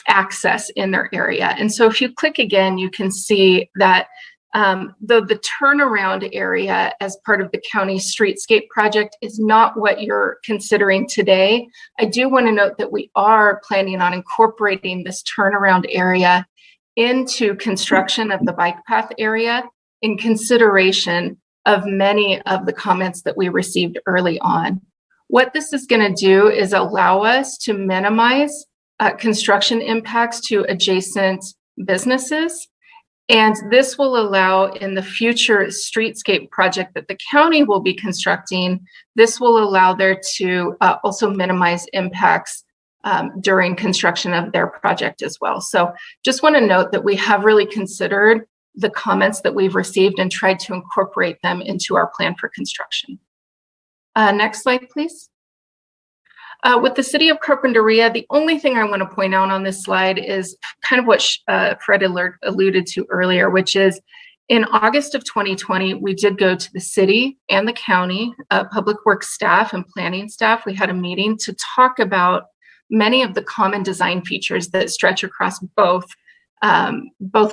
access in their area. And so if you click again, you can see that the turnaround area as part of the county streetscape project is not what you're considering today. I do want to note that we are planning on incorporating this turnaround area into construction of the bike path area in consideration of many of the comments that we received early on. What this is going to do is allow us to minimize construction impacts to adjacent businesses. And this will allow in the future streetscape project that the county will be constructing, this will allow there to also minimize impacts during construction of their project as well. So just want to note that we have really considered the comments that we've received and tried to incorporate them into our plan for construction. Next slide, please. With the city of Carpinteria, the only thing I want to point out on this slide is kind of what Fred alluded to earlier, which is In August of 2020, we did go to the city and the county, public works staff and planning staff. We had a meeting to talk about many of the common design features that stretch across both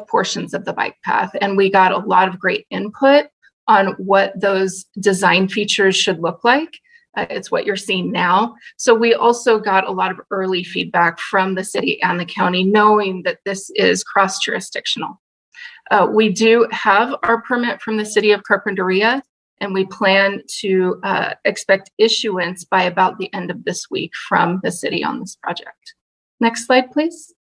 portions of the bike path. And we got a lot of great input on what those design features should look like. It's what you're seeing now. So we also got a lot of early feedback from the city and the county, knowing that this is cross-jurisdictional. We do have our permit from the city of Carpinteria, and we plan to expect issuance by about the end of this week from the city on this project. Next slide, please.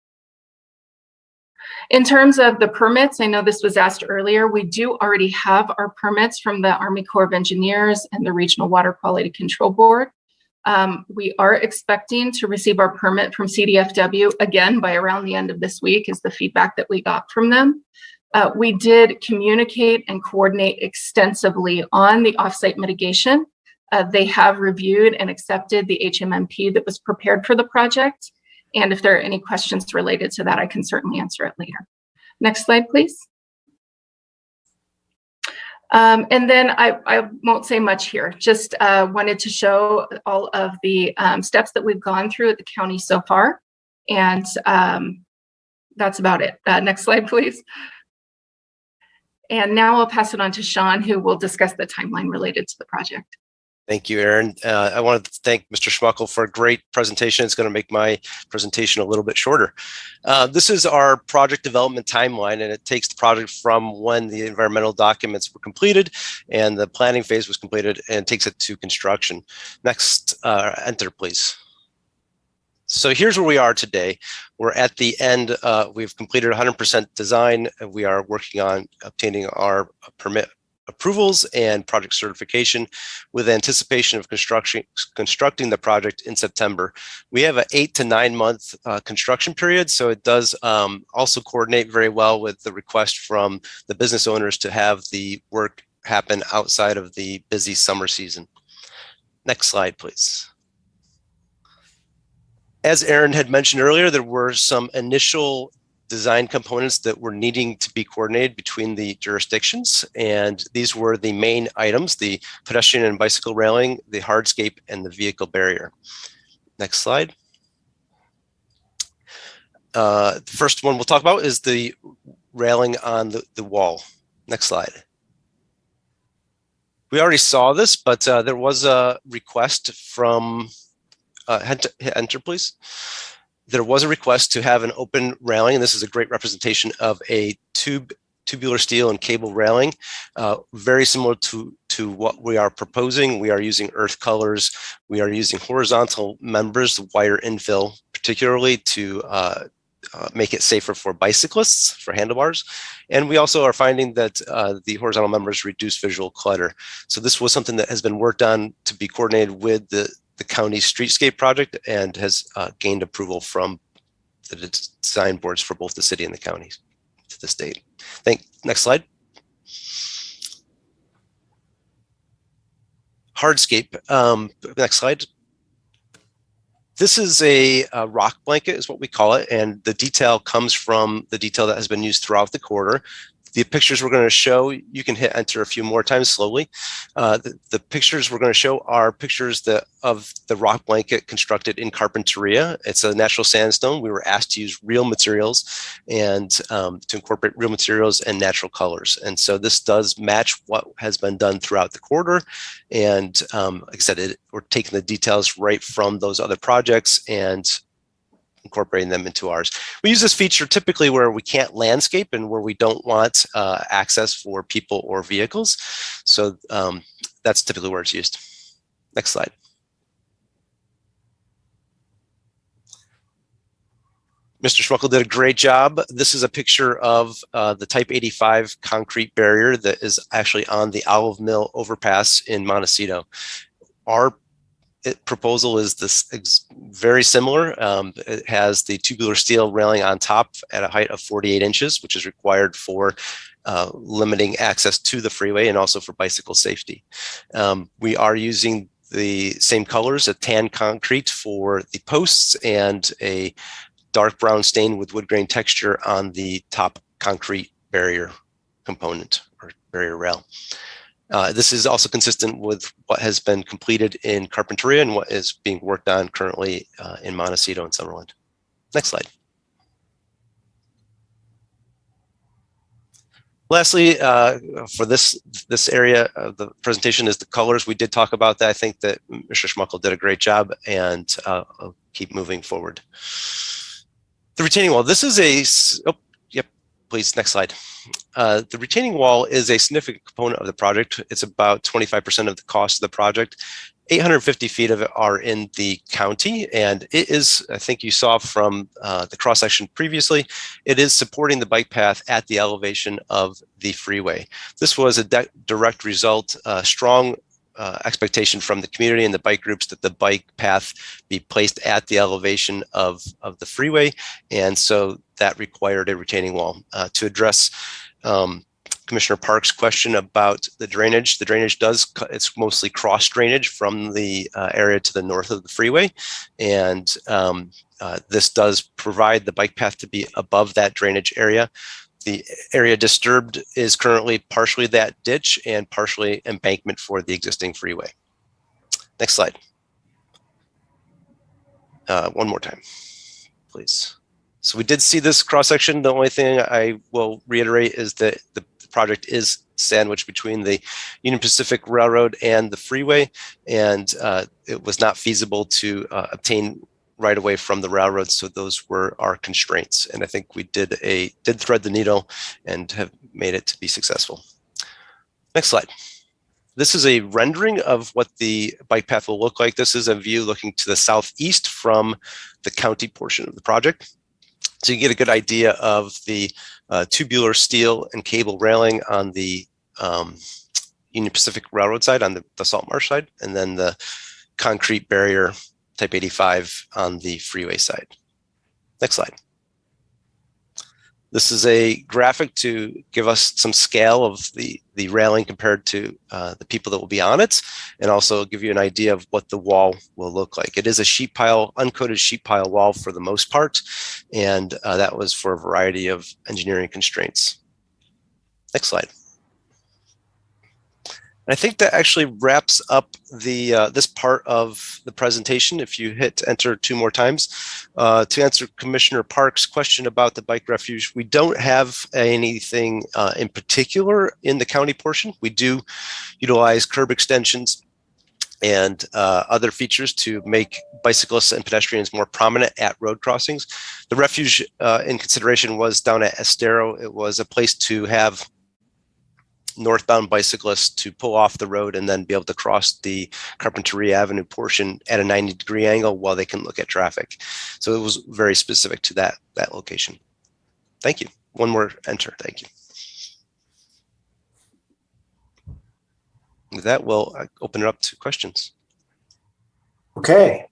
In terms of the permits, I know this was asked earlier, we do already have our permits from the Army Corps of Engineers and the Regional Water Quality Control Board. We are expecting to receive our permit from CDFW again by around the end of this week is the feedback that we got from them. We did communicate and coordinate extensively on the offsite mitigation. They have reviewed and accepted the HMMP that was prepared for the project. And if there are any questions related to that, I can certainly answer it later. Next slide, please. And then I won't say much here, just wanted to show all of the steps that we've gone through at the county so far. And that's about it. Next slide, please. And now I'll pass it on to Sean, who will discuss the timeline related to the project. Thank you, Erin. I wanted to thank Mr. Schmuckel for a great presentation. It's going to make my presentation a little bit shorter. This is our project development timeline, and it takes the project from when the environmental documents were completed and the planning phase was completed and takes it to construction. Next, enter, please. So here's where we are today. We're at the end. We've completed 100% design. We are working on obtaining our permit approvals and project certification with anticipation of constructing the project in September. We have an 8 to 9 month construction period, so it does also coordinate very well with the request from the business owners to have the work happen outside of the busy summer season. Next slide, please. As Erin had mentioned earlier, there were some initial design components that were needing to be coordinated between the jurisdictions. And these were the main items: the pedestrian and bicycle railing, the hardscape, and the vehicle barrier. Next slide. The first one we'll talk about is the railing on the wall. Next slide. We already saw this, but there was a request from, enter please. There was a request to have an open railing, and this is a great representation of a tubular steel and cable railing, very similar to what we are proposing. We are using earth colors. We are using horizontal members, wire infill, particularly to make it safer for bicyclists, for handlebars. And we also are finding that the horizontal members reduce visual clutter. So this was something that has been worked on to be coordinated with the county streetscape project and has gained approval from the design boards for both the city and the counties to this date. Next slide. Hardscape. Next slide. This is a rock blanket is what we call it, and the detail comes from the detail that has been used throughout the corridor. The pictures we're going to show, you can hit enter a few more times slowly. The pictures we're going to show are pictures of the rock blanket constructed in Carpinteria. It's a natural sandstone. We were asked to use real materials and to incorporate real materials and natural colors. And so this does match what has been done throughout the corridor. And like I said, we're taking the details right from those other projects and incorporating them into ours. We use this feature typically where we can't landscape and where we don't want access for people or vehicles. So that's typically where it's used. Next slide. Mr. Schmuckel did a great job. This is a picture of the Type 85 concrete barrier that is actually on the Olive Mill overpass in Montecito. Our proposal is this very similar. It has the tubular steel railing on top at a height of 48 inches, which is required for limiting access to the freeway and also for bicycle safety. We are using the same colors, a tan concrete for the posts and a dark brown stain with wood grain texture on the top concrete barrier. component or barrier rail. This is also consistent with what has been completed in Carpinteria and what is being worked on currently in Montecito and Summerlin. Next slide. Lastly, for this area of the presentation is the colors. We did talk about that. I think that Mr. Schmuckel did a great job, and I'll keep moving forward. The retaining wall. This is a, yep, please, next slide. The retaining wall is a significant component of the project. It's about 25% of the cost of the project. 850 feet of it are in the county, and it is, I think you saw from the cross section previously, it is supporting the bike path at the elevation of the freeway. This was a direct result, strong expectation from the community and the bike groups that the bike path be placed at the elevation of the freeway, and so that required a retaining wall to address Commissioner Park's question about the drainage. The drainage it's mostly cross drainage from the area to the north of the freeway. And this does provide the bike path to be above that drainage area. The area disturbed is currently partially that ditch and partially embankment for the existing freeway. Next slide. One more time, please. So we did see this cross section. The only thing I will reiterate is that the project is sandwiched between the Union Pacific Railroad and the freeway, and it was not feasible to obtain right away from the railroad, so those were our constraints. And I think we did thread the needle and have made it to be successful. Next slide. This is a rendering of what the bike path will look like. This is a view looking to the southeast from the county portion of the project. So you get a good idea of the tubular steel and cable railing on the Union Pacific Railroad side, on the Salt Marsh side, and then the concrete barrier type 85 on the freeway side. Next slide. This is a graphic to give us some scale of the railing compared to the people that will be on it, and also give you an idea of what the wall will look like. It is a sheet pile, uncoated sheet pile wall for the most part, and that was for a variety of engineering constraints. Next slide. I think that actually wraps up the this part of the presentation. If you hit enter 2 more times, to answer Commissioner Park's question about the bike refuge, we don't have anything in particular in the county portion. We do utilize curb extensions and other features to make bicyclists and pedestrians more prominent at road crossings. The refuge in consideration was down at Estero. It was a place to have northbound bicyclists to pull off the road and then be able to cross the Carpinteria Avenue portion at a 90-degree angle while they can look at traffic. So it was very specific to that location. Thank you. One more enter. Thank you. With that, we'll open it up to questions. Okay.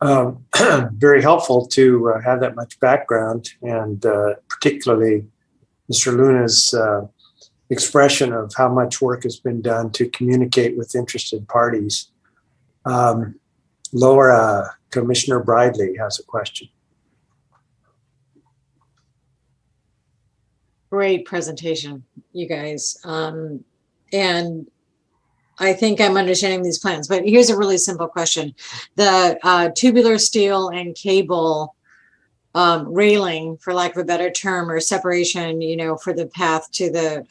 Very helpful to have that much background, and particularly Mr. Luna's expression of how much work has been done to communicate with interested parties. Laura, Commissioner Bridley has a question. Great presentation, you guys. And I think I'm understanding these plans, but here's a really simple question. The tubular steel and cable railing, for lack of a better term, or separation, for the path to the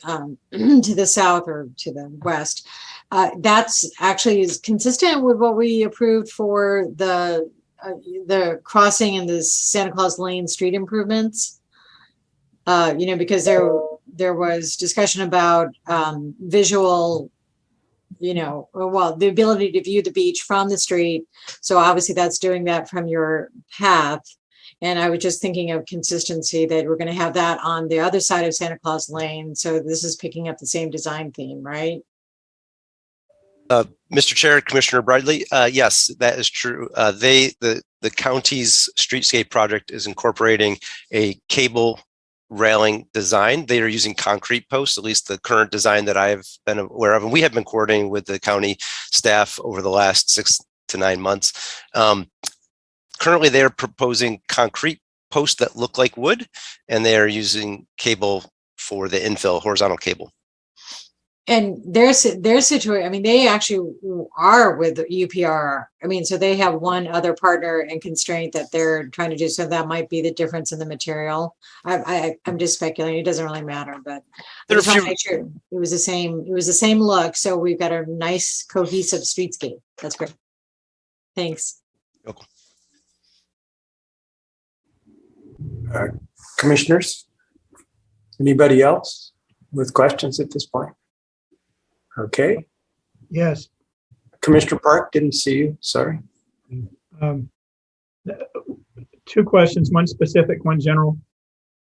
to the south or to the west, that's actually is consistent with what we approved for the crossing and the Santa Claus Lane street improvements. Because there was discussion about visual, the ability to view the beach from the street. So obviously that's doing that from your path. And I was just thinking of consistency, that we're going to have that on the other side of Santa Claus Lane. So this is picking up the same design theme, right? Mr. Chair, Commissioner Bridley, yes, that is true. The county's streetscape project is incorporating a cable railing design. They are using concrete posts, at least the current design that I've been aware of. And we have been coordinating with the county staff over the last 6 to 9 months. Currently, they're proposing concrete posts that look like wood, and they are using cable for the infill horizontal cable. And their situation, I mean, they actually are with UPR. I mean, so they have one other partner and constraint that they're trying to do. So that might be the difference in the material. I'm just speculating. It doesn't really matter, but I just want to make sure it was the same. It was the same look. So we've got a nice cohesive streetscape. That's great. Thanks. Okay. Commissioners, anybody else with questions at this point? Okay. Yes. Commissioner Park, didn't see you. Sorry. Two questions, one specific, one general.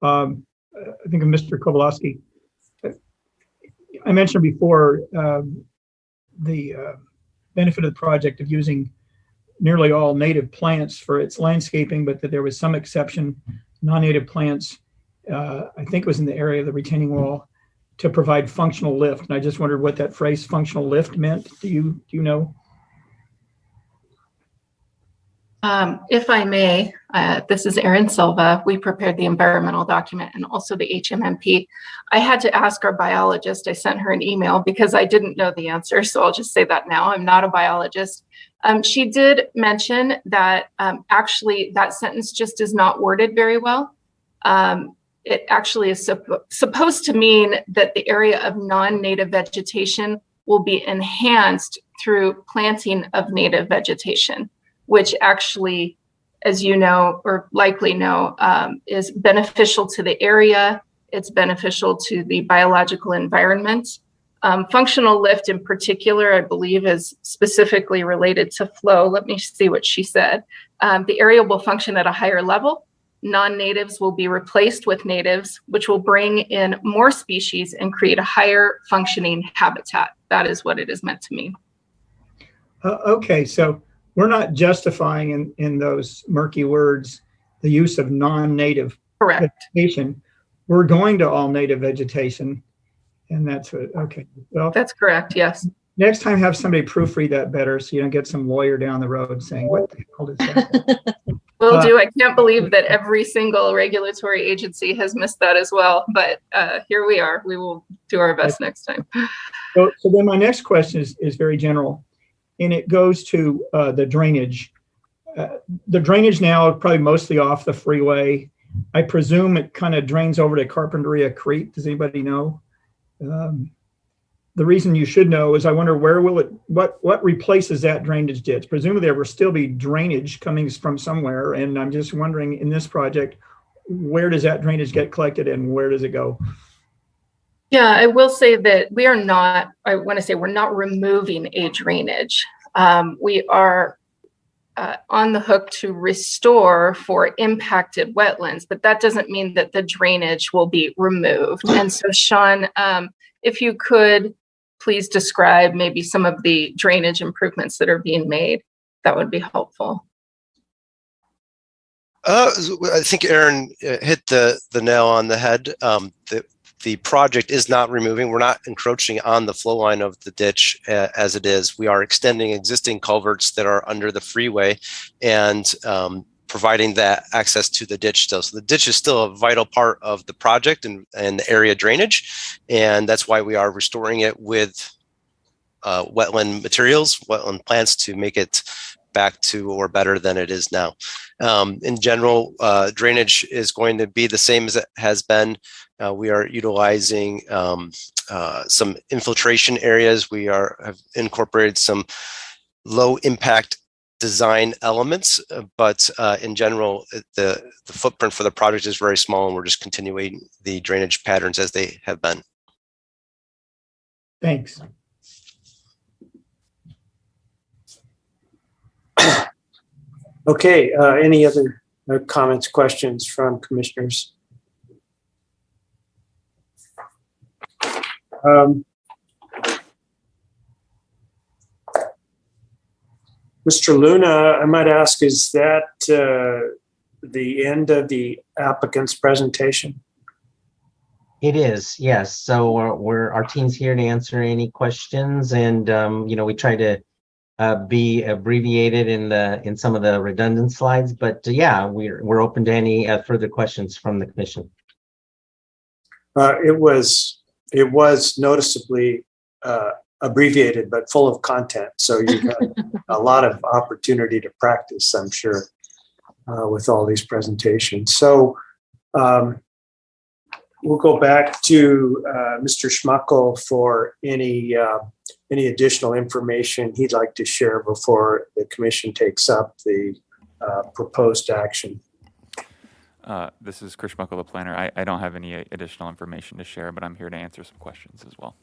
I think of Mr. Kowalski. I mentioned before the benefit of the project of using nearly all native plants for its landscaping, but that there was some exception, non-native plants, I think it was in the area of the retaining wall, to provide functional lift. And I just wondered what that phrase functional lift meant. Do you know? If I may, this is Erin Silva. We prepared the environmental document and also the HMMP. I had to ask our biologist. I sent her an email because I didn't know the answer. So I'll just say that now. I'm not a biologist. She did mention that actually that sentence just is not worded very well. It actually is supposed to mean that the area of non-native vegetation will be enhanced through planting of native vegetation, which actually, as you know, or likely know, is beneficial to the area. It's beneficial to the biological environment. Functional lift in particular, I believe, is specifically related to flow. Let me see what she said. The area will function at a higher level. Non-natives will be replaced with natives, which will bring in more species and create a higher functioning habitat. That is what it is meant to mean. Okay, so we're not justifying in those murky words the use of non-native vegetation. We're going to all native vegetation, and that's what, okay. Well, that's correct, yes. Next time have somebody proofread that better so you don't get some lawyer down the road saying, what the hell is that? Will do. I can't believe that every single regulatory agency has missed that as well, but here we are. We will do our best next time. So then my next question is very general, and it goes to the drainage. The drainage now is probably mostly off the freeway. I presume it kind of drains over to Carpinteria Creek. Does anybody know? The reason you should know is I wonder where will it, what replaces that drainage ditch? Presumably there will still be drainage coming from somewhere. And I'm just wondering in this project, where does that drainage get collected and where does it go? Yeah, I will say that we are not, I want to say we're not removing a drainage. We are on the hook to restore for impacted wetlands, but that doesn't mean that the drainage will be removed. And so Sean, if you could please describe maybe some of the drainage improvements that are being made, that would be helpful. I think Erin hit the nail on the head. The project is not removing, we're not encroaching on the flow line of the ditch as it is. We are extending existing culverts that are under the freeway and providing that access to the ditch still. So the ditch is still a vital part of the project and the area drainage. And that's why we are restoring it with wetland materials, wetland plants to make it back to or better than it is now. In general, drainage is going to be the same as it has been. We are utilizing some infiltration areas. We have incorporated some low impact design elements, but in general, the footprint for the project is very small and we're just continuing the drainage patterns as they have been. Thanks. Okay, any other comments, questions from commissioners? Mr. Luna, I might ask, is that the end of the applicant's presentation? It is, yes. So our team's here to answer any questions, and we try to be abbreviated in some of the redundant slides, but yeah, we're open to any further questions from the commission. It was noticeably abbreviated, but full of content. So you had a lot of opportunity to practice, I'm sure, with all these presentations. So we'll go back to Mr. Schmuckel for any additional information he'd like to share before the commission takes up the proposed action. This is Chris Schmuckel, the planner. I don't have any additional information to share, but I'm here to answer some questions as well.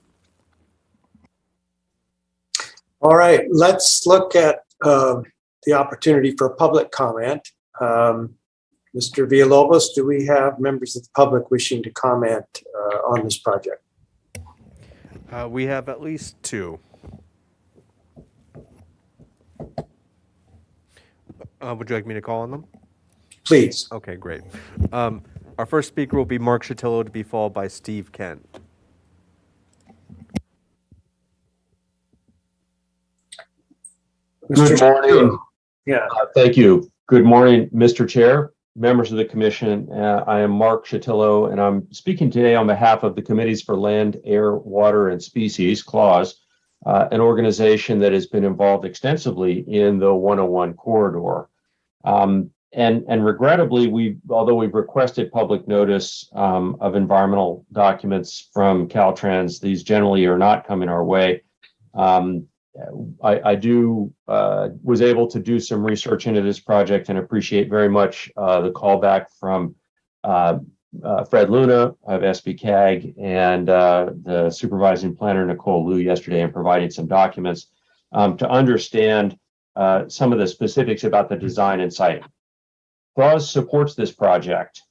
All right, let's look at the opportunity for public comment. Mr. Villalobos, do we have members of the public wishing to comment on this project? We have at least two. Would you like me to call on them? Please. Okay, great. Our first speaker will be Mark Chatillo, to be followed by Steve Kent. Mr. Good morning. Yeah. Thank you. Good morning, Mr. Chair, members of the commission. I am Mark Chatillo, and I'm speaking today on behalf of the Committees for Land, Air, Water, and Species, Claus, an organization that has been involved extensively in the 101 corridor. And regrettably, although we've requested public notice of environmental documents from Caltrans, these generally are not coming our way. I was able to do some research into this project and appreciate very much the callback from Fred Luna of SBCAG and the supervising planner Nicole Liu yesterday in providing some documents to understand some of the specifics about the design and siting. Claus supports this project.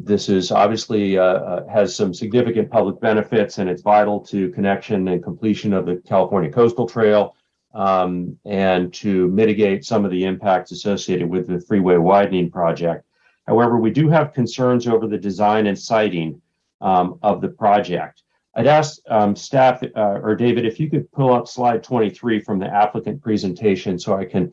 This is obviously has some significant public benefits, and it's vital to connection and completion of the California Coastal Trail and to mitigate some of the impacts associated with the freeway widening project. However, we do have concerns over the design and siting of the project. I'd ask staff or David, if you could pull up slide 23 from the applicant presentation so I can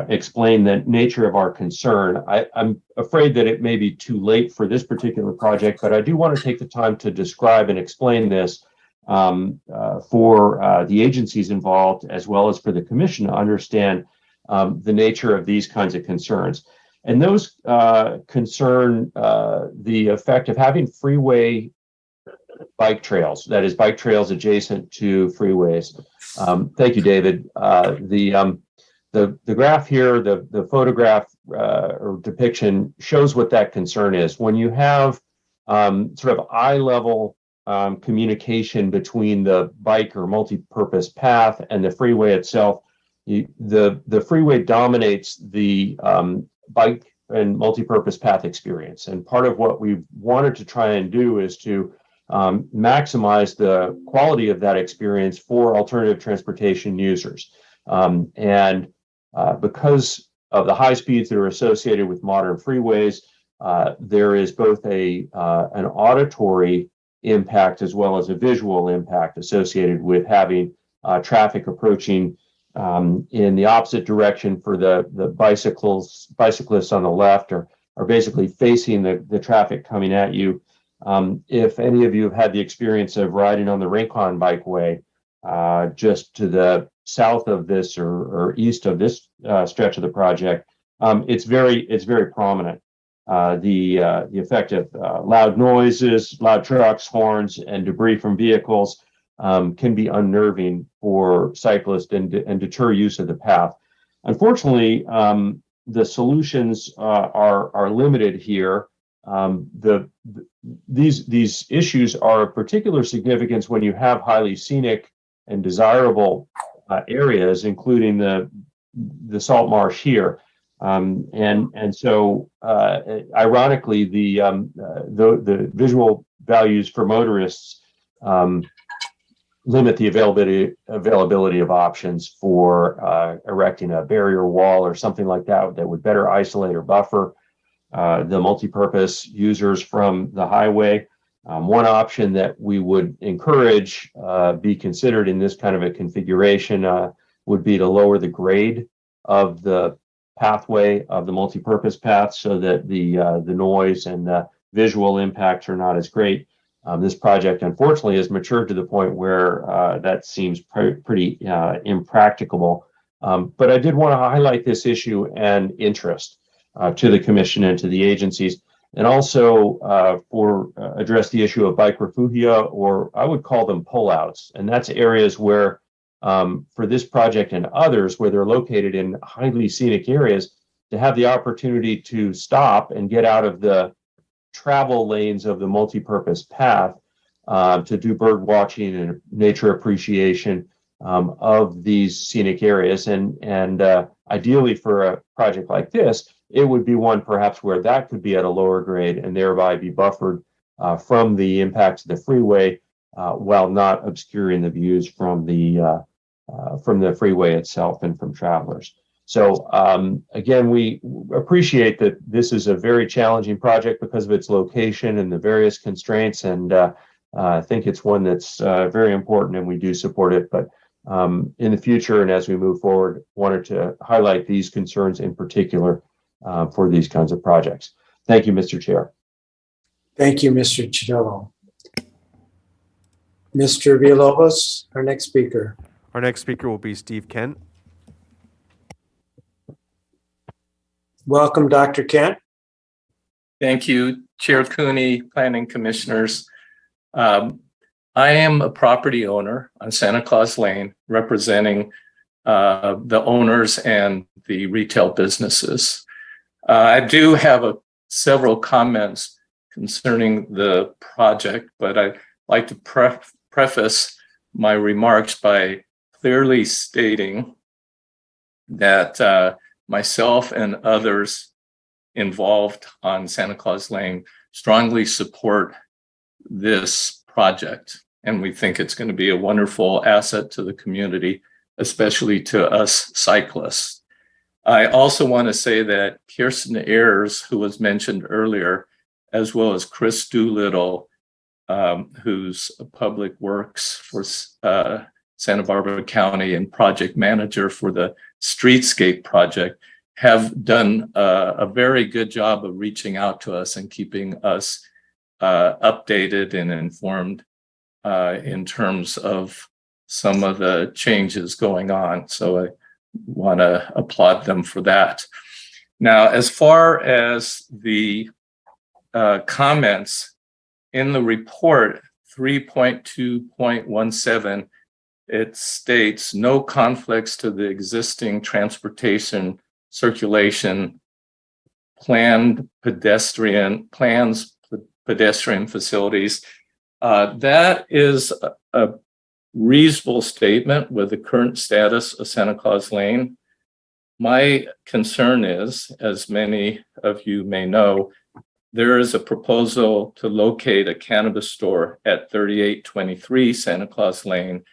explain the nature of our concern. I'm afraid that it may be too late for this particular project, but I do want to take the time to describe and explain this for the agencies involved, as well as for the commission to understand the nature of these kinds of concerns. And those concern the effect of having freeway bike trails, that is, bike trails adjacent to freeways. Thank you, David. The graph here, the photograph or depiction shows what that concern is. When you have sort of eye-level communication between the bike or multi-purpose path and the freeway itself, the freeway dominates the bike and multi-purpose path experience. And part of what we wanted to try and do is to maximize the quality of that experience for alternative transportation users. Because of the high speeds that are associated with modern freeways, there is both an auditory impact as well as a visual impact associated with having traffic approaching in the opposite direction for the bicyclists on the left are basically facing the traffic coming at you. If any of you have had the experience of riding on the Rincon Bikeway, just to the south of this or east of this stretch of the project, it's very prominent. The effect of loud noises, loud trucks, horns, and debris from vehicles can be unnerving for cyclists and deter use of the path. Unfortunately, the solutions are limited here. These issues are of particular significance when you have highly scenic and desirable areas, including the salt marsh here, and so ironically, the visual values for motorists limit the availability of options for erecting a barrier wall or something like that would better isolate or buffer the multi-purpose users from the highway. One option that we would encourage be considered in this kind of a configuration would be to lower the grade of the pathway of the multi-purpose path so that the noise and the visual impacts are not as great. This project, unfortunately, has matured to the point where that seems pretty impracticable. But I did want to highlight this issue and interest to the commission and to the agencies, and also address the issue of bike refugia, or I would call them pullouts. And that's areas where, for this project and others, where they're located in highly scenic areas, to have the opportunity to stop and get out of the travel lanes of the multi-purpose path to do bird watching and nature appreciation of these scenic areas. And ideally for a project like this, it would be one perhaps where that could be at a lower grade and thereby be buffered from the impacts of the freeway while not obscuring the views from the freeway itself and from travelers. So again, we appreciate that this is a very challenging project because of its location and the various constraints, and I think it's one that's very important, and we do support it. But in the future and as we move forward, wanted to highlight these concerns in particular for these kinds of projects. Thank you, Mr. Chair. Thank you, Mr. Chidillo. Mr. Villalobos, our next speaker. Our next speaker will be Steve Kent. Welcome, Dr. Kent. Thank you, Chair Cooney, Planning Commissioners. I am a property owner on Santa Claus Lane, representing the owners and the retail businesses. I do have several comments concerning the project, but I'd like to preface my remarks by clearly stating that myself and others involved on Santa Claus Lane strongly support this project, and we think it's going to be a wonderful asset to the community, especially to us cyclists. I also want to say that Kirsten Ayers, who was mentioned earlier, as well as Chris Doolittle, who's a public works for Santa Barbara County and project manager for the Streetscape project, have done a very good job of reaching out to us and keeping us updated and informed in terms of some of the changes going on. So I want to applaud them for that. Now, as far as the comments in the report 3.2.17, it states no conflicts to the existing transportation circulation pedestrian facilities. That is a reasonable statement with the current status of Santa Claus Lane. My concern is, as many of you may know, there is a proposal to locate a cannabis store at 3823 Santa Claus Lane,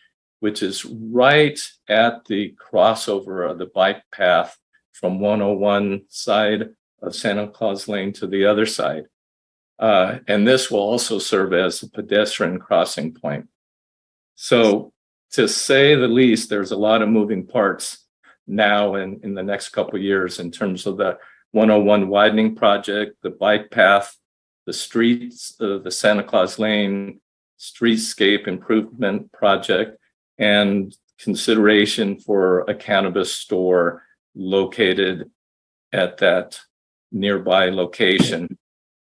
which is right at the crossover of the bike path from 101 side of Santa Claus Lane to the other side. And this will also serve as a pedestrian crossing point. So to say the least, there's a lot of moving parts now and in the next couple of years in terms of the 101 widening project, the bike path, the streets, the Santa Claus Lane streetscape improvement project, and consideration for a cannabis store located at that nearby location.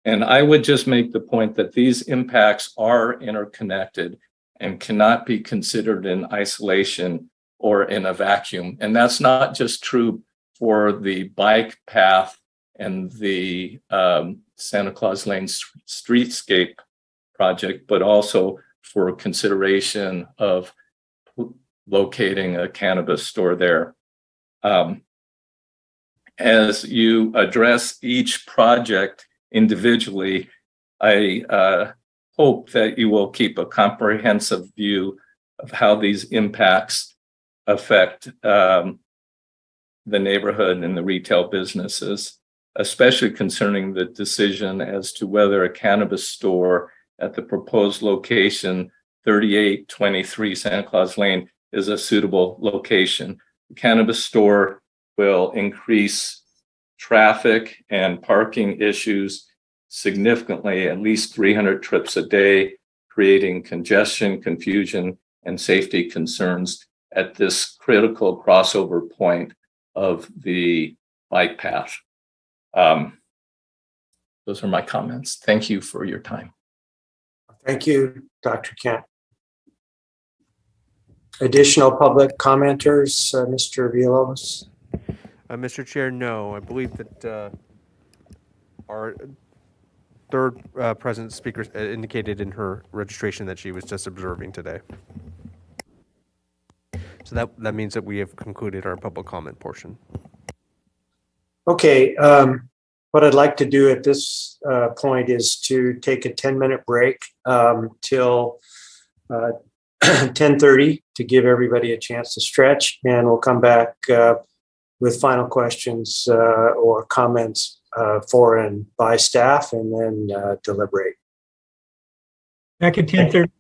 And I would just make the point that these impacts are interconnected and cannot be considered in isolation or in a vacuum. And that's not just true for the bike path and the Santa Claus Lane streetscape project, but also for consideration of locating a cannabis store there. As you address each project individually, I hope that you will keep a comprehensive view of how these impacts affect the neighborhood and the retail businesses, especially concerning the decision as to whether a cannabis store at the proposed location 3823 Santa Claus Lane is a suitable location. The cannabis store will increase traffic and parking issues significantly, at least 300 trips a day, creating congestion, confusion, and safety concerns at this critical crossover point of the bike path. Those are my comments. Thank you for your time. Thank you, Dr. Kent. Additional public commenters, Mr. Villalobos? Mr. Chair, no. I believe that our third present speaker indicated in her registration that she was just observing today. So that means that we have concluded our public comment portion. Okay, what I'd like to do at this point is to take a 10-minute break till 10:30 to give everybody a chance to stretch, and we'll come back with final questions or comments for and by staff, and then deliberate. Back at 10:30.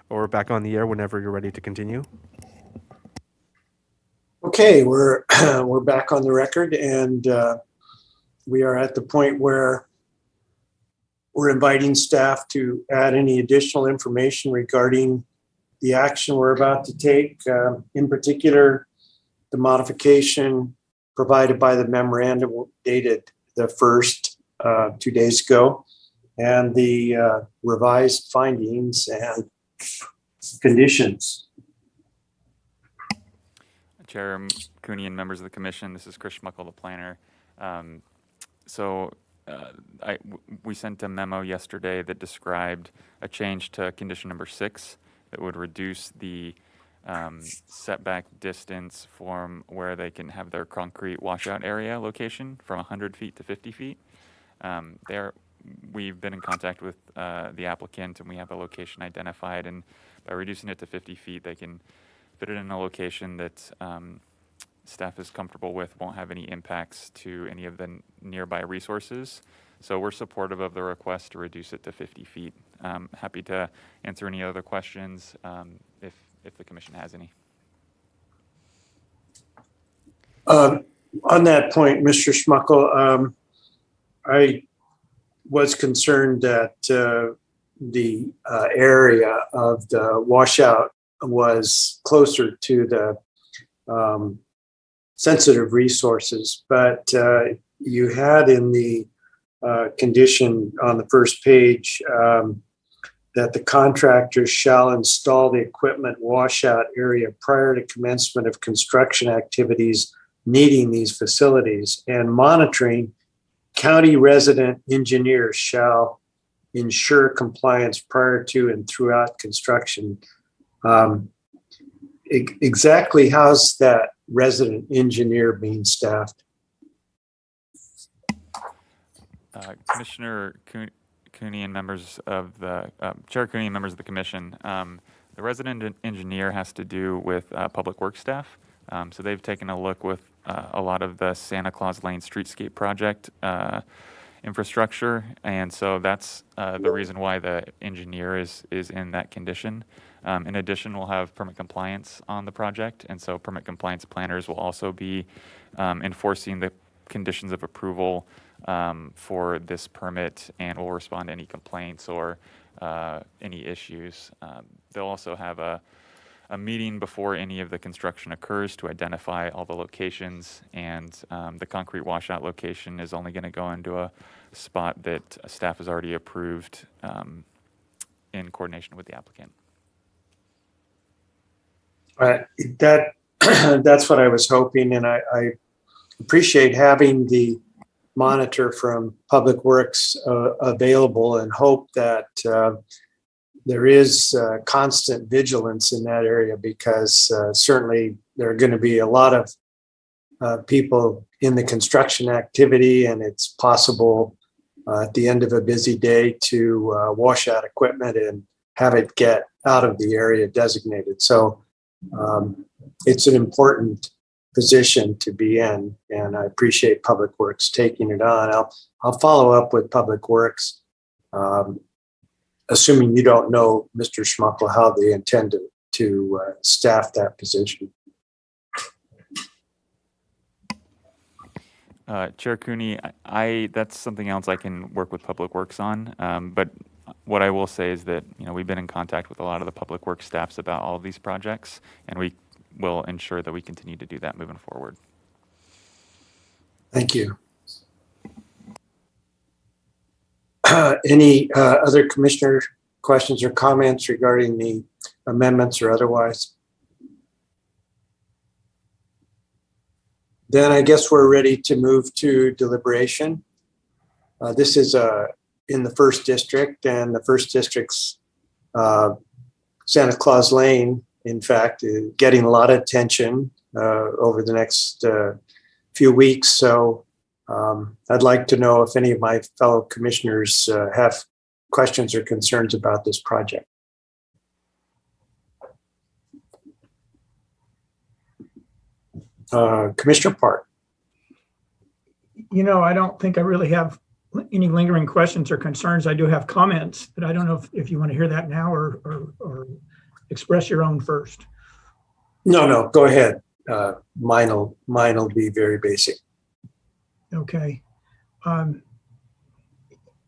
or back on the air whenever you're ready to continue. Okay, we're we're back on the record, and we are at the point where we're inviting staff to add any additional information regarding the action we're about to take. In particular, the modification provided by the memorandum dated the 1st 2 days ago, and the revised findings and conditions. Chair Cooney and members of the commission, this is Chris Schmuckel, the planner. We sent a memo yesterday that described a change to condition number 6 that would reduce the setback distance from where they can have their concrete washout area location from 100 feet to 50 feet. We've been in contact with the applicant, and we have a location identified, and by reducing it to 50 feet, they can fit it in a location that staff is comfortable with, won't have any impacts to any of the nearby resources. So we're supportive of the request to reduce it to 50 feet. Happy to answer any other questions if the commission has any. On that point, Mr. Schmuckel, I was concerned that the area of the washout was closer to the sensitive resources, but you had in the condition on the first page that the contractor shall install the equipment washout area prior to commencement of construction activities needing these facilities, and monitoring. County resident engineers shall ensure compliance prior to and throughout construction. Exactly how's that resident engineer being staffed? Commissioner Cooney and members of the Chair Cooney and members of the commission, the resident engineer has to do with public works staff. So they've taken a look with a lot of the Santa Claus Lane streetscape project infrastructure, and so that's the reason why the engineer is in that condition. In addition, we'll have permit compliance on the project, and so permit compliance planners will also be enforcing the conditions of approval for this permit, and will respond to any complaints or any issues. They'll also have a meeting before any of the construction occurs to identify all the locations, and the concrete washout location is only going to go into a spot that staff has already approved in coordination with the applicant. That's what I was hoping, and I appreciate having the monitor from Public Works available, and hope that there is constant vigilance in that area, because certainly there are going to be a lot of people in the construction activity, and it's possible at the end of a busy day to wash out equipment and have it get out of the area designated. So it's an important position to be in, and I appreciate Public Works taking it on. I'll follow up with Public Works, assuming you don't know, Mr. Schmuckel, how they intend to staff that position. Chair Cooney, that's something else I can work with Public Works on. But what I will say is that we've been in contact with a lot of the Public Works staffs about all of these projects, and we will ensure that we continue to do that moving forward. Thank you. Any other commissioner questions or comments regarding the amendments or otherwise? Then I guess we're ready to move to deliberation. This is in the first district, and the first district's Santa Claus Lane, in fact, is getting a lot of attention over the next few weeks. So I'd like to know if any of my fellow commissioners have questions or concerns about this project. Commissioner Park. I don't think I really have any lingering questions or concerns. I do have comments, but I don't know if you want to hear that now or express your own first. No, go ahead. Mine'll be very basic. Okay.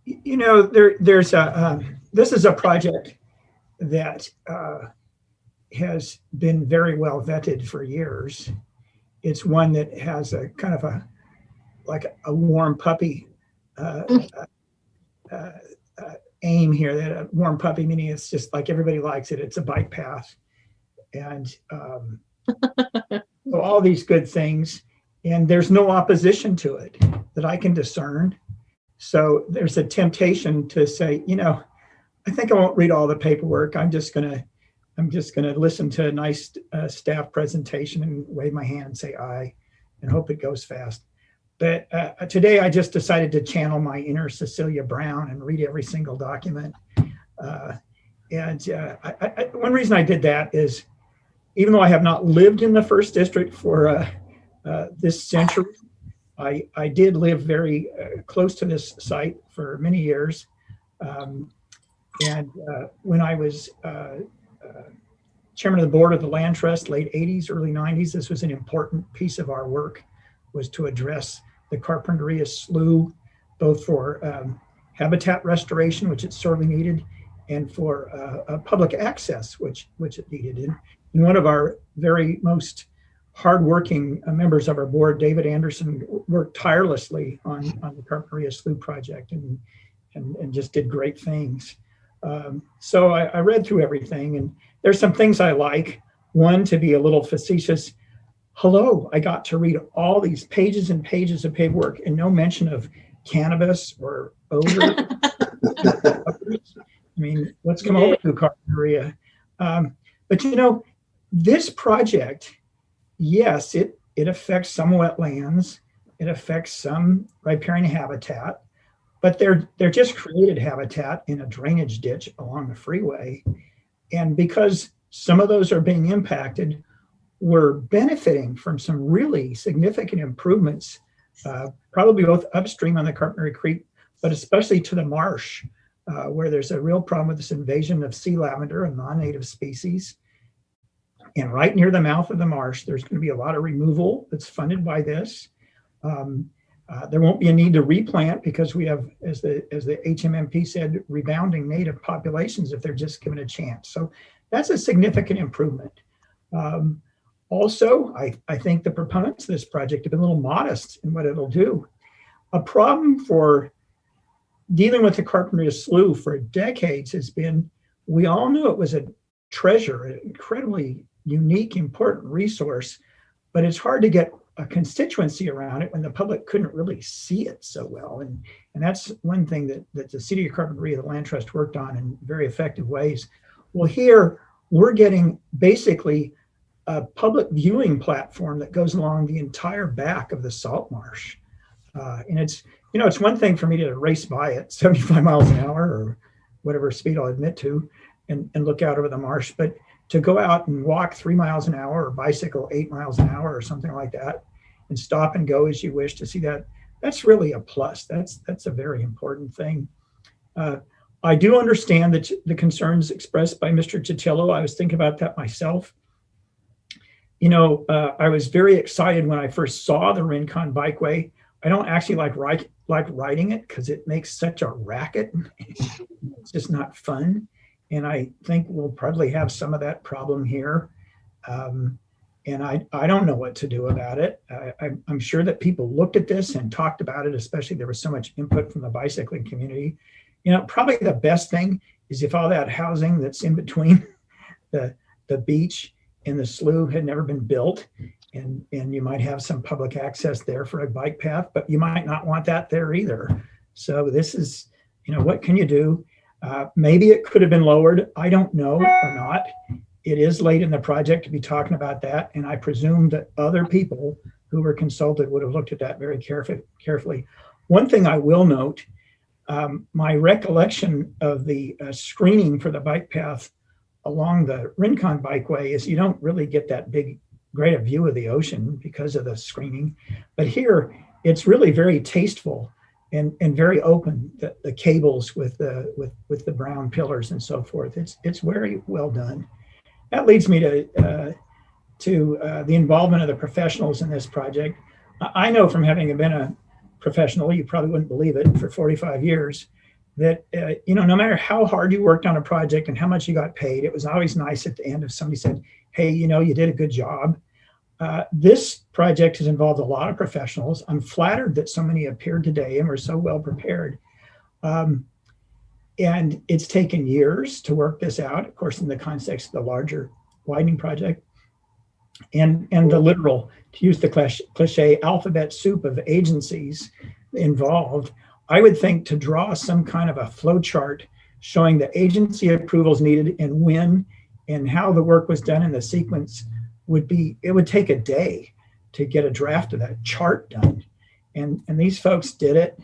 You know, there's a, this is a project that has been very well vetted for years. It's one that has a kind of a, like a warm puppy aim here, that a warm puppy, meaning it's just like everybody likes it. It's a bike path. And so all these good things, and there's no opposition to it that I can discern. So there's a temptation to say, you know, I think I won't read all the paperwork. I'm just gonna listen to a nice staff presentation and wave my hand and say aye and hope it goes fast. But today I just decided to channel my inner Cecilia Brown and read every single document. One reason I did that is, even though I have not lived in the first district for this century, I did live very close to this site for many years. When I was chairman of the board of the Land Trust, late 80s, early 90s, this was an important piece of our work, was to address the Carpinteria Slough, both for habitat restoration, which it sorely needed, and for public access, which it needed. And one of our very most hardworking members of our board, David Anderson, worked tirelessly on the Carpinteria Slough project and just did great things. So I read through everything, and there's some things I like. One, to be a little facetious, hello, I got to read all these pages and pages of paperwork and no mention of cannabis or odor. I mean, what's come over to Carpinteria? But you know, this project, yes, it affects some wetlands, it affects some riparian habitat, but they're just created habitat in a drainage ditch along the freeway. And because some of those are being impacted, we're benefiting from some really significant improvements, probably both upstream on the Carpinteria Creek, but especially to the marsh, where there's a real problem with this invasion of sea lavender, a non-native species. And right near the mouth of the marsh, there's going to be a lot of removal that's funded by this. There won't be a need to replant because we have, as the HMMP said, rebounding native populations if they're just given a chance. So that's a significant improvement. Also, I think the proponents of this project have been a little modest in what it'll do. A problem for dealing with the Carpinteria Slough for decades has been, we all knew it was a treasure, an incredibly unique, important resource, but it's hard to get a constituency around it when the public couldn't really see it so well. And that's one thing that the City of Carpinteria, the Land Trust, worked on in very effective ways. Well, here we're getting basically a public viewing platform that goes along the entire back of the salt marsh. And it's, you know, it's one thing for me to race by at 75 miles an hour or whatever speed I'll admit to and look out over the marsh, but to go out and walk 3 miles an hour or bicycle 8 miles an hour or something like that and stop and go as you wish to see that, that's really a plus. That's a very important thing. I do understand that the concerns expressed by Mr. Chitillo. I was thinking about that myself. You know, I was very excited when I first saw the Rincon Bikeway. I don't actually like riding it because it makes such a racket. It's just not fun. And I think we'll probably have some of that problem here. And I don't know what to do about it. I'm sure that people looked at this and talked about it, especially there was so much input from the bicycling community. You know, probably the best thing is if all that housing that's in between the beach and the slough had never been built, and you might have some public access there for a bike path, but you might not want that there either. So this is, you know, what can you do? Maybe it could have been lowered. I don't know or not. It is late in the project to be talking about that. And I presume that other people who were consulted would have looked at that very carefully. One thing I will note, my recollection of the screening for the bike path along the Rincon Bikeway is you don't really get that great a view of the ocean because of the screening. But here, it's really very tasteful and very open, the cables with the brown pillars and so forth. It's very well done. that leads me to the involvement of the professionals in this project. I know from having been a professional, you probably wouldn't believe it, for 45 years, that no matter how hard you worked on a project and how much you got paid, it was always nice at the end if somebody said, hey, you did a good job. This project has involved a lot of professionals. I'm flattered that so many appeared today and were so well prepared. And it's taken years to work this out, of course, in the context of the larger widening project. And the literal, to use the cliche, alphabet soup of agencies involved. I would think to draw some kind of a flow chart showing the agency approvals needed and when and how the work was done in the sequence it would take a day to get a draft of that chart done. And these folks did it.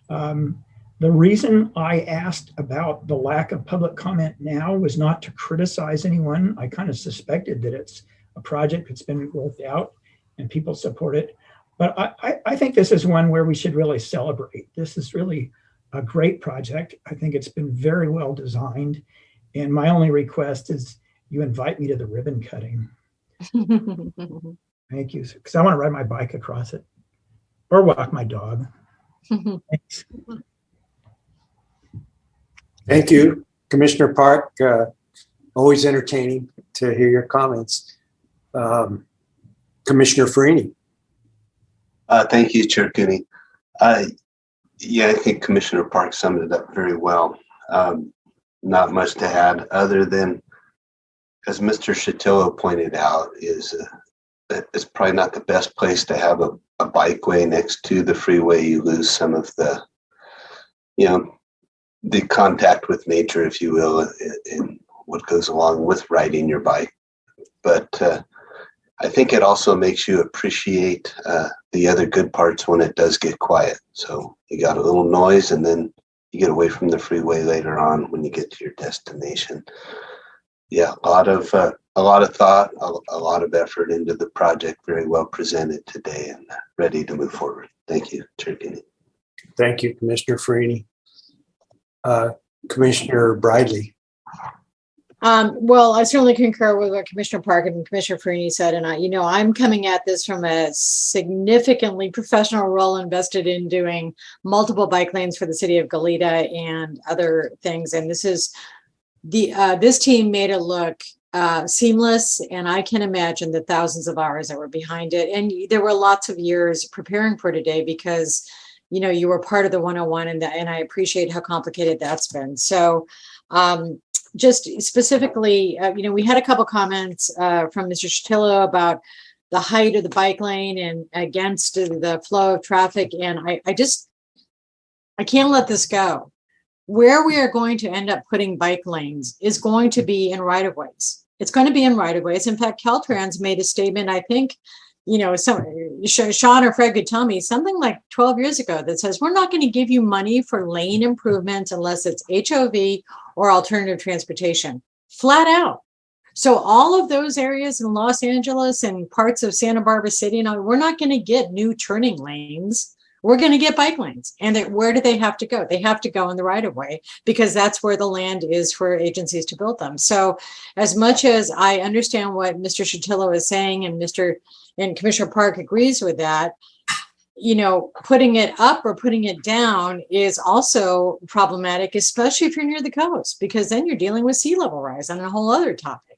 The reason I asked about the lack of public comment now was not to criticize anyone. I kind of suspected that it's a project that's been worked out and people support it. But I think this is one where we should really celebrate. This is really a great project. I think it's been very well designed. And my only request is you invite me to the ribbon cutting. Thank you. Because I want to ride my bike across it or walk my dog. Thanks. Thank you, Commissioner Park. Always entertaining to hear your comments. Commissioner Farini. Thank you, Chair Cooney. Yeah, I think Commissioner Park summed it up very well. Not much to add other than, as Mr. Chatillo pointed out, is that it's probably not the best place to have a bikeway next to the freeway. You lose some of the, the contact with nature, if you will, and what goes along with riding your bike. But I think it also makes you appreciate the other good parts when it does get quiet. So you got a little noise and then you get away from the freeway later on when you get to your destination. Yeah, a lot of thought, a lot of effort into the project, very well presented today and ready to move forward. Thank you, Chair Cooney. Thank you, Commissioner Farini. Commissioner Bridley. Well, I certainly concur with what Commissioner Park and Commissioner Farini said, and I'm coming at this from a significantly professional role invested in doing multiple bike lanes for the city of Goleta and other things. And this is this team made it look seamless, and I can imagine the thousands of hours that were behind it. And there were lots of years preparing for today because you were part of the 101, and I appreciate how complicated that's been. So. Just specifically, we had a couple comments from Mr. Chatillo about the height of the bike lane and against the flow of traffic. And I can't let this go. Where we are going to end up putting bike lanes is going to be in right-of-ways. It's going to be in right-of-ways. In fact, Caltrans made a statement, I think, Sean or Fred could tell me something like 12 years ago that says, we're not going to give you money for lane improvements unless it's HOV or alternative transportation, flat out. So all of those areas in Los Angeles and parts of Santa Barbara City, we're not going to get new turning lanes. We're going to get bike lanes. And where do they have to go? They have to go in the right of way because that's where the land is for agencies to build them. So as much as I understand what Mr. Chatillo is saying and Commissioner Park agrees with that, putting it up or putting it down is also problematic, especially if you're near the coast, because then you're dealing with sea level rise on a whole other topic.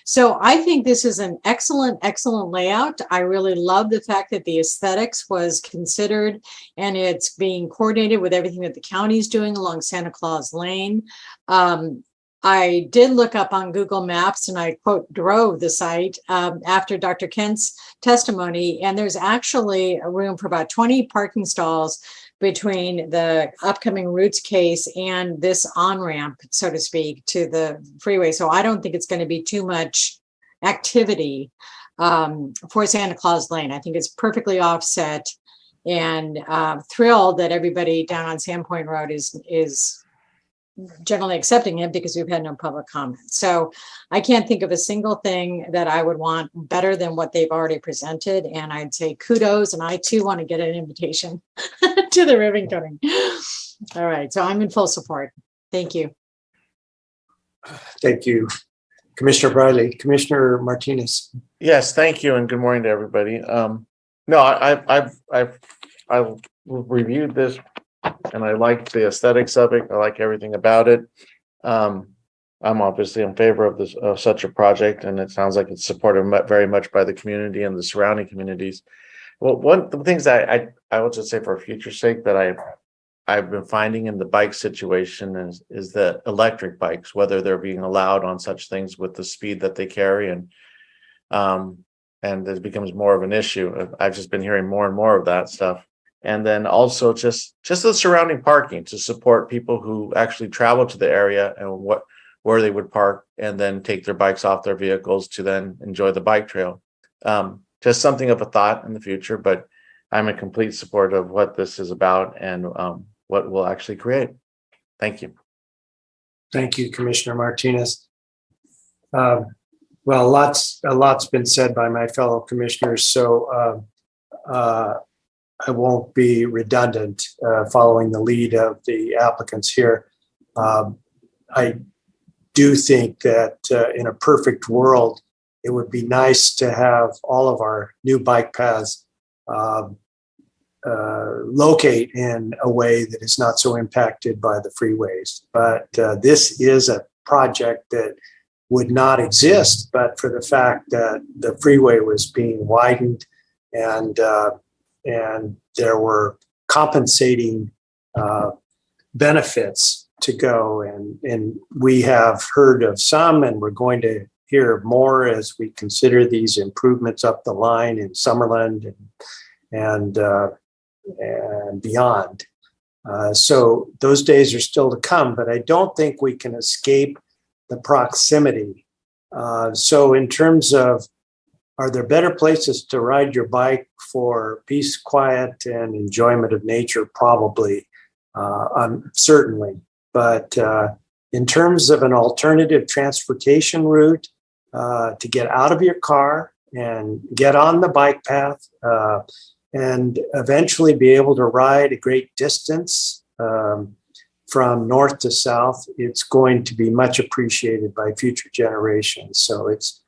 So I think this is an excellent, excellent layout. I really love the fact that the aesthetics was considered and it's being coordinated with everything that the county is doing along Santa Claus Lane. I did look up on Google Maps and I quote drove the site after Dr. Kent's testimony, and there's actually a room for about 20 parking stalls between the upcoming Roots case and this on-ramp, so to speak, to the freeway. So I don't think it's going to be too much activity for Santa Claus Lane. I think it's perfectly offset, and thrilled that everybody down on Sandpoint Road is generally accepting it because we've had no public comment. So I can't think of a single thing that I would want better than what they've already presented. And I'd say kudos. And I too want to get an invitation to the ribbon cutting. All right. So I'm in full support. Thank you. Thank you, Commissioner Briley. Commissioner Martinez. Yes, thank you, and good morning to everybody. No, I've reviewed this, and I like the aesthetics of it. I like everything about it. I'm obviously in favor of this, of such a project, and it sounds like it's supported very much by the community and the surrounding communities. Well, one of the things I will just say for future's sake that I've been finding in the bike situation is that electric bikes, whether they're being allowed on such things with the speed that they carry, and it becomes more of an issue. I've just been hearing more and more of that stuff. And then also just the surrounding parking to support people who actually travel to the area and where they would park and then take their bikes off their vehicles to then enjoy the bike trail. Just something of a thought in the future, but I'm in complete support of what this is about and what we'll actually create. Thank you. Thank you, Commissioner Martinez. Well, a lot's been said by my fellow commissioners, so I won't be redundant following the lead of the applicants here. I do think that in a perfect world, it would be nice to have all of our new bike paths locate in a way that is not so impacted by the freeways. But this is a project that would not exist but for the fact that the freeway was being widened and there were compensating benefits to go. And we have heard of some, and we're going to hear more as we consider these improvements up the line in Summerland and beyond. So those days are still to come, but I don't think we can escape the proximity. So in terms of, are there better places to ride your bike for peace, quiet, and enjoyment of nature? Probably, certainly. But in terms of an alternative transportation route to get out of your car and get on the bike path and eventually be able to ride a great distance from north to south, it's going to be much appreciated by future generations. So it's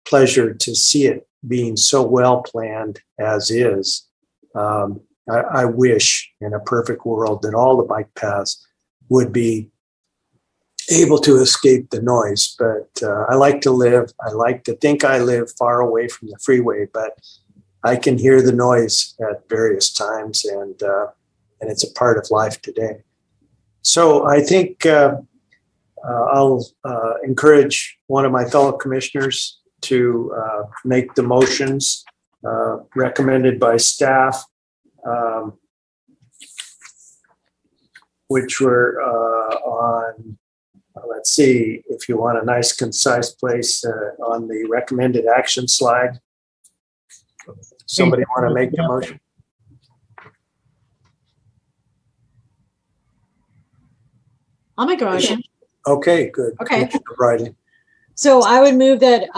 pleasure to see it being so well planned as is. I wish in a perfect world that all the bike paths would be able to escape the noise, but I like to think I live far away from the freeway, but I can hear the noise at various times, and it's a part of life today. So I think I'll encourage one of my fellow commissioners to make the motions recommended by staff, which were on, let's see, if you want a nice concise place on the recommended action slide. Somebody want to make the motion? I'll make a motion. Okay, good. Okay. Right. So I would move that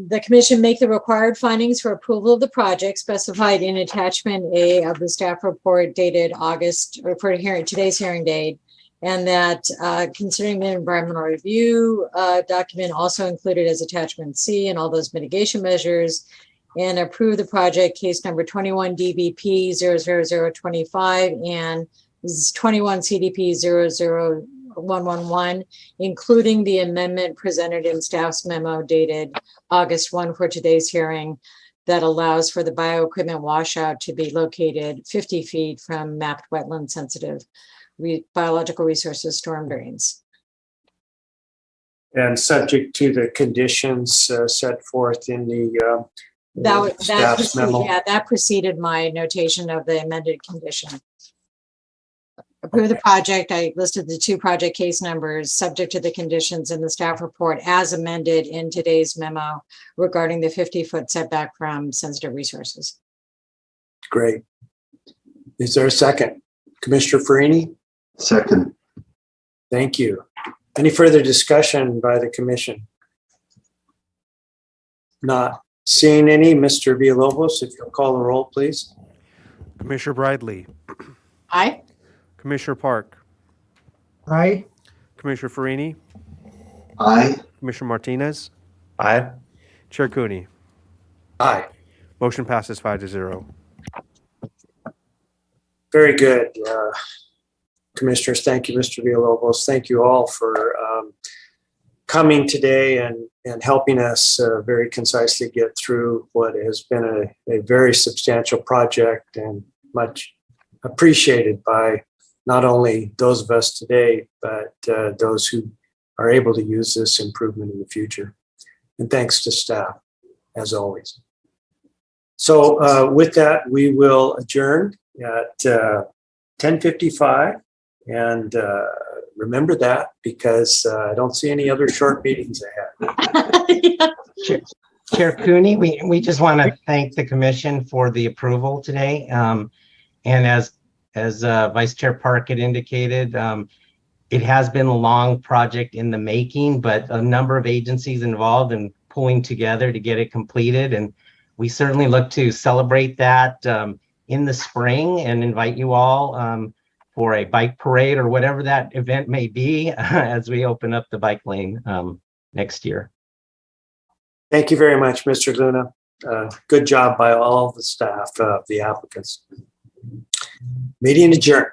the commission make the required findings for approval of the project specified in attachment A of the staff report dated August, or for today's hearing date, and that considering the environmental review document also included as attachment C and all those mitigation measures, and approve the project case number 21 DBP 00025 and 21 CDP 00111, including the amendment presented in staff's memo dated August 1 for today's hearing that allows for the bioequipment washout to be located 50 feet from mapped wetland sensitive biological resources storm drains. And subject to the conditions set forth in the staff's memo. Yeah, that preceded my notation of the amended condition. Approve the project. I listed the two project case numbers subject to the conditions in the staff report as amended in today's memo regarding the 50-foot setback from sensitive resources. Great. Is there a second? Commissioner Farini? Second. Thank you. Any further discussion by the commission? Not seeing any. Mr. Villalobos, if you'll call the roll, please. Commissioner Bradley. Aye. Commissioner Park. Aye. Commissioner Farini. Aye. Commissioner Martinez, Aye. Chair Cooney. Aye. Motion passes 5-0. Very good. Commissioners, thank you, Mr. Villalobos. Thank you all for coming today and helping us very concisely get through what has been a very substantial project and much appreciated by not only those of us today, but those who are able to use this improvement in the future. And thanks to staff, as always. So with that, we will adjourn at 10:55. And remember that, because I don't see any other short meetings ahead. Chair Cooney, we just want to thank the commission for the approval today. And as Vice Chair Park had indicated, it has been a long project in the making, but a number of agencies involved in pulling together to get it completed. And we certainly look to celebrate that in the spring and invite you all for a bike parade or whatever that event may be as we open up the bike lane next year. Thank you very much, Mr. Luna. Good job by all the staff, the applicants. Meeting adjourned.